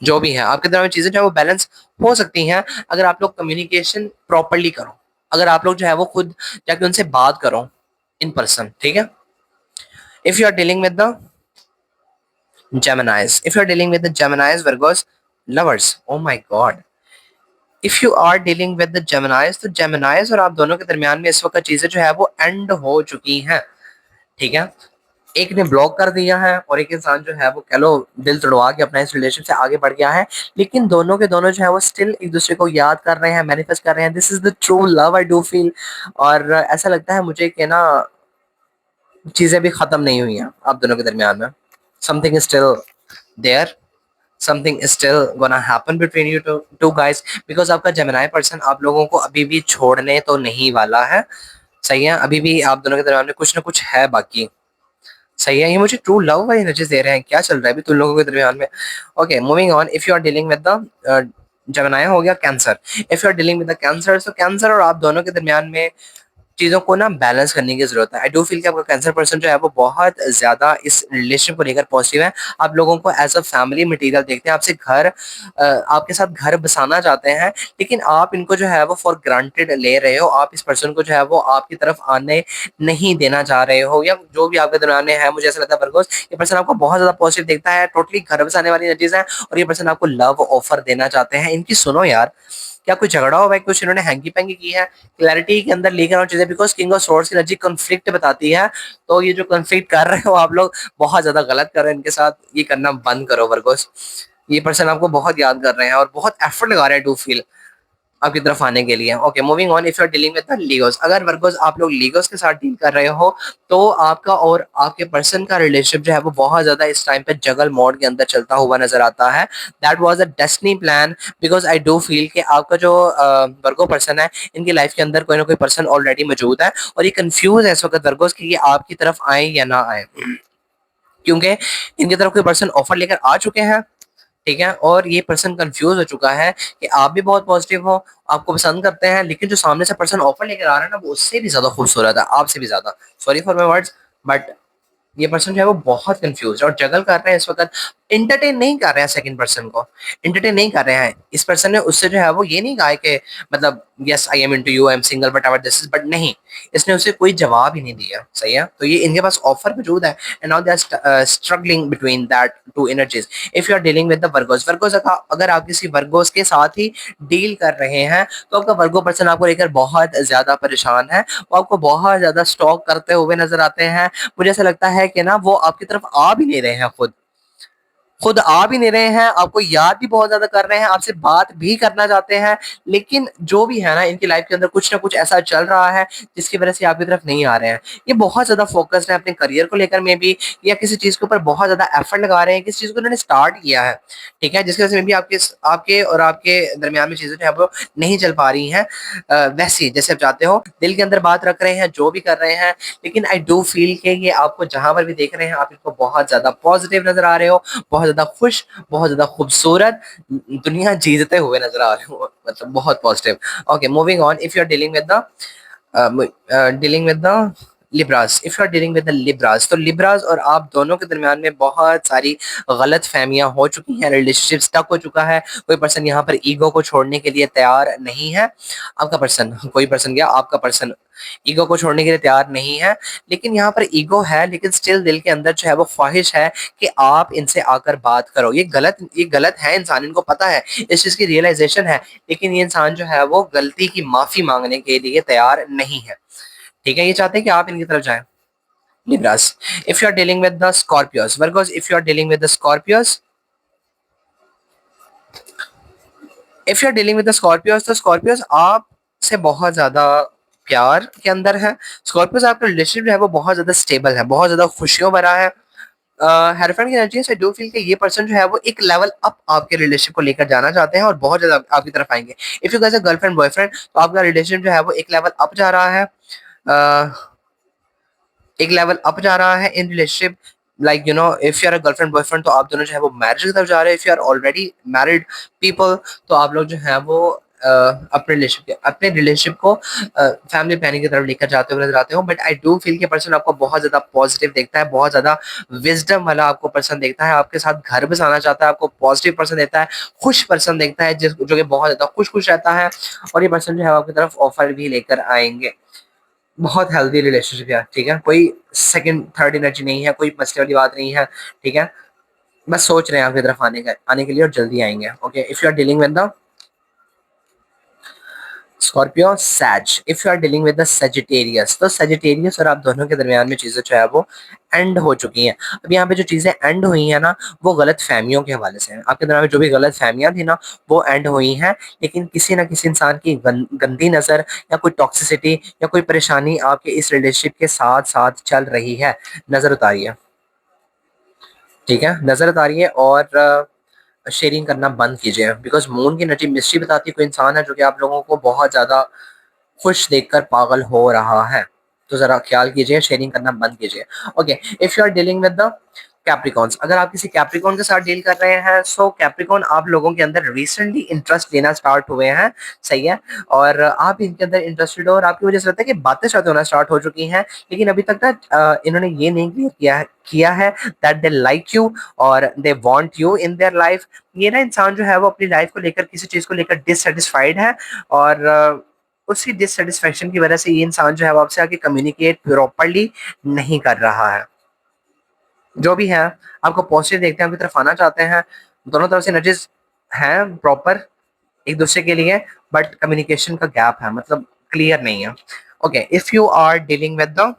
जो भी है आपके तरफ में चीजें जो है वो बैलेंस हो सकती हैं अगर आप लोग कम्युनिकेशन प्रॉपरली करो, अगर आप लोग जो है वो खुद जाके उनसे बात करो इन पर्सन, ठीक है। If you are dealing with the Geminis, if you are dealing with the Geminis Virgos lovers, oh my God, if you are dealing with the Geminis, तो जेमिनाइज और आप दोनों के दरमियान में इस वक्त चीजें जो है वो एंड हो चुकी हैं, ठीक है। एक ने ब्लॉक कर दिया है और एक इंसान जो है वो कह लो दिल तोड़वा के अपना इस रिलेशनशिप से आगे बढ़ गया है। लेकिन दोनों के दोनों जो है वो स्टिल एक दूसरे को याद कर रहे हैं, मैनिफेस्ट कर रहे हैं। This is the true love I do feel. और ऐसा लगता है मुझे कि ना चीजें भी खत्म नहीं हुई हैं आप दोनों के दरमियान में। Something is still there, something is still gonna happen between you two guys, because आपका जेमिनाई पर्सन आप लोगों को अभी भी छोड़ने तो नहीं वाला है, सही है। अभी भी आप दोनों के दरमियान में कुछ ना कुछ है बाकी, सही है। ये मुझे ट्रू लव वाली एनर्जीज दे रहे हैं, क्या चल रहा है अभी तुम लोगों के दरमियान में। Okay, moving on. If you are dealing with the जमनाया हो गया Cancer. If you are dealing with the Cancer, तो कैंसर और आप दोनों के दरमियान में चीज़ों को ना बैलेंस करने की जरूरत है। आई डू फील कि आपका कैंसर पर्सन जो है वो बहुत ज्यादा इस रिलेशन को लेकर पॉजिटिव है। आप लोगों को एज अ फैमिली मटेरियल देखते हैं, आपसे घर आपके साथ घर बसाना चाहते हैं, लेकिन आप इनको जो है वो फॉर ग्रांटेड ले रहे हो। आप इस पर्सन को जो है वो आपकी तरफ आने नहीं देना चाह रहे हो, या जो भी आपके दरमियान में है। मुझे ऐसा लगता है बरगोस ये पर्सन आपको बहुत ज्यादा पॉजिटिव देखता है, टोटली घर बसाने वाली चीज है, और ये पर्सन आपको लव ऑफर देना चाहते हैं। इनकी सुनो यार, क्या कोई झगड़ा हुआ है, कुछ इन्होंने हैंगी पैंगी की है, क्लैरिटी के अंदर लेकर आओ चीजें, बिकॉज किंग ऑफ सोर्ड्स की एनर्जी कॉन्फ्लिक्ट बताती है। तो ये जो कॉन्फ्लिक्ट कर रहे हो आप लोग बहुत ज्यादा गलत कर रहे हैं, इनके साथ ये करना बंद करो वर्गोस। ये पर्सन आपको बहुत याद कर रहे हैं और बहुत एफर्ट लगा रहे हैं टू फील आपकी तरफ आने के लिए। Okay, moving on. If you are dealing with the Virgos, अगर वर्गोस आप लोग लीगोस के साथ डील कर रहे हो, तो आपका और आपके पर्सन का रिलेशनशिप जो है वो बहुत ज्यादा इस टाइम पे जगल मोड के अंदर चलता हुआ नजर आता है। That was a destiny plan, because I do feel कि आपका जो वर्गो पर्सन है, इनकी लाइफ के अंदर कोई ना कोई पर्सन ऑलरेडी मौजूद है, और ये कंफ्यूज है इस वक्त वर्गोस कि ये आपकी तरफ आए या ना आए, क्योंकि इनकी तरफ कोई पर्सन ऑफर लेकर आ चुके हैं, ठीक है। और ये पर्सन कंफ्यूज हो चुका है कि आप भी बहुत पॉजिटिव हो, आपको पसंद करते हैं, लेकिन जो सामने से पर्सन ऑफर लेकर आ रहा है ना वो उससे भी ज्यादा खूबसूरत है, आपसे भी ज्यादा। Sorry for my words, but ये पर्सन जो है वो बहुत कंफ्यूज और जगल कर रहे हैं इस वक्त। इंटरटेन नहीं कर रहे हैं सेकंड पर्सन को, इंटरटेन नहीं कर रहे हैं। इस पर्सन ने उससे जो है वो ये नहीं कहा कि मतलब yes I am into you, I am single but ever this is, but नहीं, इसने उसे कोई जवाब ही नहीं दिया, सही है। तो ये इनके पास ऑफर मौजूद है, and now they are struggling between that two energies. If you are dealing with the Virgos, Virgos अगर आप किसी वर्गोस के साथ ही डील कर रहे हैं, तो आपका वर्गो पर्सन आपको लेकर बहुत ज्यादा परेशान है, वो आपको बहुत ज्यादा स्टॉक करते हुए नजर आते हैं। मुझे ऐसा लगता है कि ना वो आपकी तरफ आ भी नहीं रहे हैं खुद, खुद आ भी नहीं रहे हैं, आपको याद भी बहुत ज्यादा कर रहे हैं, आपसे बात भी करना चाहते हैं, लेकिन जो भी है ना, इनकी लाइफ के अंदर कुछ ना कुछ ऐसा चल रहा है जिसकी वजह से आपकी तरफ नहीं आ रहे हैं। ये बहुत ज्यादा फोकस्ड है अपने करियर को लेकर में भी, या किसी चीज के ऊपर बहुत ज्यादा एफर्ट लगा रहे हैं, किसी चीज को उन्होंने स्टार्ट किया है, ठीक है, जिसकी वजह से भी आपके आपके और आपके दरमियान में चीजें जो है वो नहीं चल पा रही हैं वैसी जैसे आप चाहते हो। दिल के अंदर बात रख रहे हैं, जो भी कर रहे हैं, लेकिन आई डू फील कि ये आपको जहां पर भी देख रहे हैं आप इनको बहुत ज्यादा पॉजिटिव नजर आ रहे हो, बहुत ज्यादा खुश, बहुत ज्यादा खूबसूरत, दुनिया जीतते हुए नजर आ रहे हो, मतलब बहुत positive. Okay, moving on. If you are dealing with the Libras, if you are dealing with the Libras, तो लिब्रास और आप दोनों के दरमियान में बहुत सारी गलत फहमियां हो चुकी हैं, रिलेशनशिप स्टक हो चुका है। कोई पर्सन यहाँ पर ईगो को छोड़ने के लिए तैयार नहीं है। आपका पर्सन, कोई पर्सन क्या, आपका पर्सन ईगो को छोड़ने के लिए तैयार नहीं है, लेकिन यहाँ पर ईगो है, लेकिन स्टिल दिल के अंदर जो है वो ख्वाहिश है कि आप इनसे आकर बात करो। ये गलत है, इंसान इनको पता है, इस चीज की रियलाइजेशन है, लेकिन ये इंसान जो है वो गलती की माफी मांगने के लिए तैयार नहीं है, ठीक है। ये चाहते हैं कि आप इनकी तरफ जाएं। Libras, if you are dealing with the Scorpios, Virgos, if you are dealing with the Scorpios, if you are dealing with the Scorpios, तो Scorpios आप से बहुत ज्यादा प्यार के अंदर है। Scorpios आपका रिलेशनशिप जो है वो बहुत ज्यादा स्टेबल है, बहुत ज्यादा खुशियों भरा है। हेरोफेंट की एनर्जी से डू फील कि ये पर्सन जो है वो एक लेवल अप आपके रिलेशनशिप को लेकर जाना चाहते हैं और बहुत ज्यादा आपकी तरफ आएंगे। If you guys a girlfriend boyfriend, तो आपका रिलेशनशिप जो है वो एक लेवल अप जा रहा है, एक लेवल अप जा रहा है in relationship. Like you know, if you are a girlfriend boyfriend, तो आप दोनों जो है वो मैरिज की तरफ जा रहे हैं। If you are already married people, तो आप लोग जो है वो अपने रिलेशनशिप को फैमिली प्लानिंग की तरफ लेकर जाते हुए नजर आते हो। बट आई डू फील कि पर्सन आपको बहुत ज्यादा पॉजिटिव देखता है, बहुत ज्यादा विजडम वाला आपको पर्सन देखता है, आपके साथ घर बसाना चाहता है, आपको पॉजिटिव पर्सन देता है, खुश पर्सन देखता है, जो कि बहुत ज्यादा खुश खुश रहता है। और ये पर्सन जो है आपकी तरफ ऑफर भी लेकर आएंगे। बहुत हेल्दी रिलेशनशिप है, ठीक है, कोई सेकंड थर्ड एनर्जी नहीं है, कोई मसले वाली बात नहीं है, ठीक है। बस सोच रहे हैं आपकी तरफ आने के लिए और जल्दी आएंगे। Okay, if you are dealing with the Scorpio says, if you are dealing with the Sagittarius, तो सेजिटेरियस और आप दोनों के दरमियान में चीजें जो है वो एंड हो चुकी हैं। अब यहाँ पे जो चीजें एंड हुई हैं ना, वो गलत फहमियों के हवाले से हैं। आपके दरमियान में जो भी गलत फहमियां थी ना, वो एंड हुई हैं, लेकिन किसी ना किसी इंसान की गंदी नजर या कोई टॉक्सिसिटी या कोई परेशानी आपके इस रिलेशनशिप के साथ साथ चल रही है। नजर उतारिए, ठीक है, नजर उतारिए और शेयरिंग करना बंद कीजिए, बिकॉज मून की एनर्जी मिस्ट्री बताती है। कोई इंसान है जो कि आप लोगों को बहुत ज्यादा खुश देखकर पागल हो रहा है, तो जरा ख्याल कीजिए, शेयरिंग करना बंद कीजिए। Okay, if you are dealing with the Capricorns, अगर आप किसी कैप्रिकॉन के साथ डील कर रहे हैं, सो कैप्रिकॉन आप लोगों के अंदर रिसेंटली इंटरेस्ट लेना स्टार्ट हुए हैं, सही है, और आप इनके अंदर इंटरेस्टेड हो और आपकी वजह से लगता है कि बातें शायद होना स्टार्ट हो चुकी हैं, लेकिन अभी तक ना इन्होंने ये नहीं क्लियर किया है दैट दे लाइक यू और they want you in their life. ये ना इंसान जो है वो अपनी लाइफ को लेकर, किसी चीज को लेकर डिससेटिस्फाइड है, और उसी डिससेटिस्फेक्शन की वजह से ये इंसान जो है वो आपसे आके कम्युनिकेट प्रॉपरली नहीं कर रहा है। जो भी है, आपको पॉजिटिव देखते हैं, आपकी तरफ आना चाहते हैं, दोनों तरफ से एनर्जीज हैं प्रॉपर एक दूसरे के लिए, बट कम्युनिकेशन का गैप है, मतलब क्लियर नहीं है। Okay, if you are dealing with the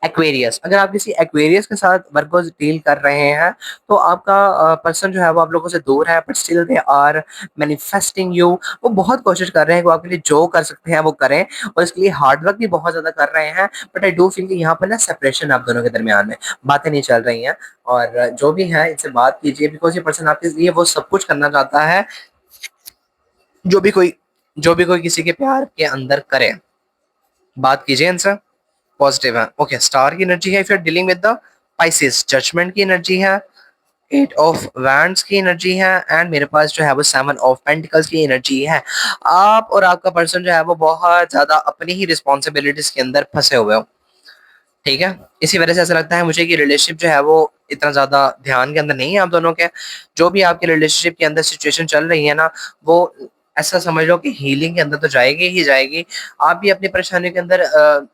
Aquarius, अगर आप किसी एक्वेरियस के साथ वर्गोस डील कर रहे हैं, तो आपका पर्सन जो है वो आप लोगों से दूर है, but still they are manifesting you. वो बहुत कोशिश कर रहे हैं कि वो आपके लिए जो कर सकते हैं वो करें, और इसके लिए हार्ड वर्क भी बहुत ज्यादा कर रहे हैं। बट आई डू फील कि यहाँ पर ना सेपरेशन आप दोनों के दरमियान में, बातें नहीं चल रही हैं, और जो भी है इनसे बात कीजिए, बिकॉज ये पर्सन आपके लिए वो सब कुछ करना चाहता है जो भी कोई जो भी कोई किसी के प्यार के अंदर करे। बात कीजिए इनसे, पॉजिटिव है। ओके, स्टार की एनर्जी है, if you are dealing with the Pisces, judgement की एनर्जी है, एट ऑफ वैंड्स की एनर्जी है, एंड मेरे पास जो है वो सेवन ऑफ पेंटिकल्स की एनर्जी है। आप और आपका पर्सन जो है वो बहुत ज्यादा अपनी ही रिस्पॉन्सिबिलिटीज के अंदर फंसे हुए हो, ठीक है। इसी वजह से ऐसा लगता है मुझे कि रिलेशनशिप जो है वो इतना ज्यादा ध्यान के अंदर नहीं है आप दोनों के। जो भी आपके रिलेशनशिप के अंदर सिचुएशन चल रही है ना, वो ऐसा समझ लो कि हीलिंग के अंदर तो जाएगी ही जाएगी। आप भी अपनी परेशानियों के अंदर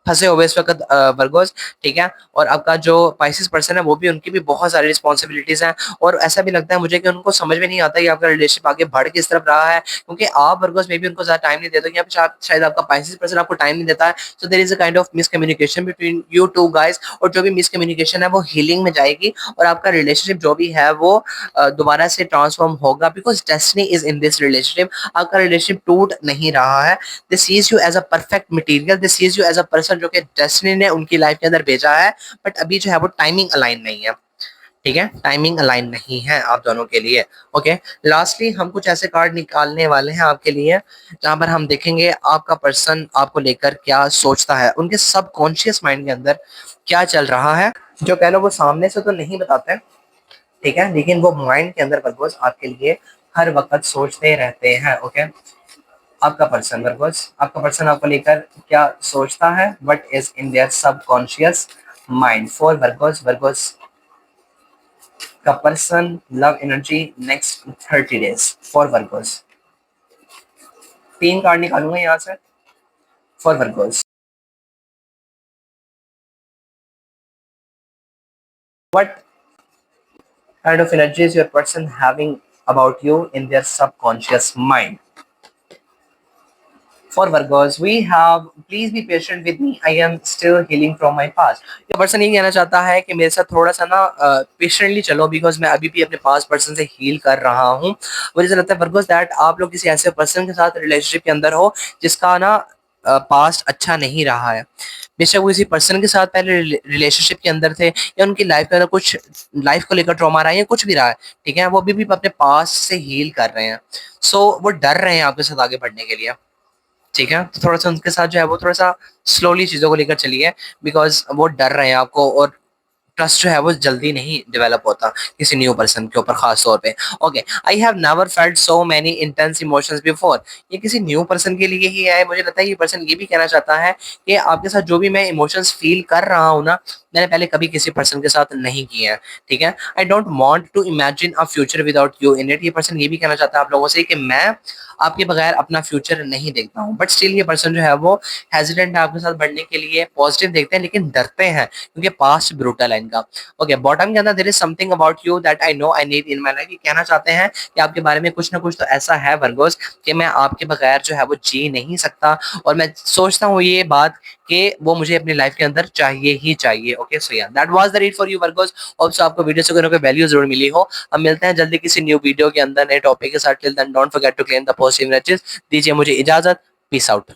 फंसे हुए इस वक्त वर्गोस, ठीक है। और आपका जो पाइसेस पर्सन है वो भी, उनकी भी बहुत सारी रिस्पॉन्सिबिलिटीज हैं, और ऐसा भी लगता है मुझे कि उनको समझ में नहीं आता कि आपका रिलेशनशिप आगे बढ़ किस तरफ रहा है, क्योंकि आप वर्गोस में भी उनको ज्यादा टाइम नहीं देते हो, या फिर शायद आपका पाइसेस पर्सन आपको टाइम नहीं देता है। So there is a kind of miscommunication between you two guys, और जो भी मिसकम्युनिकेशन है वो हीलिंग में जाएगी, और आपका रिलेशनशिप जो भी है वो दोबारा से ट्रांसफॉर्म होगा, because destiny is in this relationship. आपका रिलेशनशिप टूट नहीं रहा है, they sees you as a perfect material, they sees you as a person जो कि डेस्टिनी ने उनकी लाइफ के अंदर भेजा है, बट अभी जो है वो टाइमिंग अलाइन नहीं है, ठीक है, टाइमिंग अलाइन नहीं है आप दोनों के लिए। ओके, लास्टली हम कुछ ऐसे कार्ड निकालने वाले हैं आपके लिए, जहां पर हम देखेंगे आपका पर्सन आपको लेकर क्या सोचता है, उनके सबकॉन्शियस माइंड के अंदर क्या चल रहा है, जो कह लो वो सामने से तो नहीं बताते, ठीक है, लेकिन वो माइंड के अंदर बरगोस आपके लिए हर वक्त सोचते रहते हैं। ओके, आपका पर्सन बरगोस, आपका पर्सन आपको लेकर क्या सोचता है, what is in their subconscious mind for Virgos, Virgos का person love energy next 30 days for Virgos. 3 card निकालूंगा यहाँ से for Virgos. What kind of energy is your person having about you in their subconscious mind? For Virgos, we have, please be patient with me. I am still healing from my past. ये person ये कहना चाहता है कि मेरे साथ थोड़ा सा ना पेशेंटली चलो, बिकॉज मैं अभी भी अपने पास्ट पर्सन से हील कर रहा हूँ। मुझे ऐसा लगता है वर्गोस दैट आप लोग किसी ऐसे पर्सन के साथ रिलेशनशिप के अंदर हो जिसका ना पास्ट अच्छा नहीं रहा है। बेशक वो किसी पर्सन के साथ पहले रिलेशनशिप के अंदर थे, या उनकी लाइफ के अंदर कुछ लाइफ को लेकर ट्रॉमा रहा है, या कुछ भी रहा है, ठीक है, वो अभी भी अपने पास्ट से हील कर रहे हैं। सो वो डर रहे हैं आपके साथ आगे बढ़ने के लिए, ठीक है। तो थोड़ा सा उनके साथ जो है वो थोड़ा सा स्लोली चीज़ों को लेकर चलिए, बिकॉज वो डर रहे हैं आपको, और ट्रस्ट जो है वो जल्दी नहीं डेवलप होता किसी न्यू पर्सन के ऊपर खास तौर पे। Okay, I have never felt so many intense emotions before. ये किसी न्यू पर्सन के लिए ही है। मुझे लगता है ये पर्सन ये भी कहना चाहता है कि आपके साथ जो भी मैं इमोशंस फील कर रहा हूँ ना, मैंने पहले कभी किसी पर्सन के साथ नहीं किए हैं, ठीक है। I don't want to imagine a future without you in it. ये पर्सन ये भी कहना चाहता है आप लोगों से कि मैं आपके बगैर अपना फ्यूचर नहीं देखता हूँ, बट स्टिल ये पर्सन जो है वो हेजिडेंट है आपके साथ बढ़ने के लिए। पॉजिटिव देखते हैं लेकिन डरते हैं, क्योंकि पास्ट ब्रूटल है इनका। ओके, बॉटम के अंदर there is something about you that I know I need in my life. ये कहना चाहते हैं कि आपके बारे में कुछ ना कुछ तो ऐसा है वर्गोस कि मैं आपके बगैर जो है वो जी नहीं सकता, और मैं सोचता हूँ ये बात कि वो मुझे अपनी लाइफ के अंदर चाहिए ही चाहिए। ओके, सो या that was the read for you Virgo's. Hope so आपको वीडियो से कोई वैल्यू जरूर मिली हो। हम मिलते हैं जल्दी किसी न्यू वीडियो के अंदर नए टॉपिक के साथ। Till then don't forget to claim the positive energies. दीजिए मुझे इजाजत। Peace out.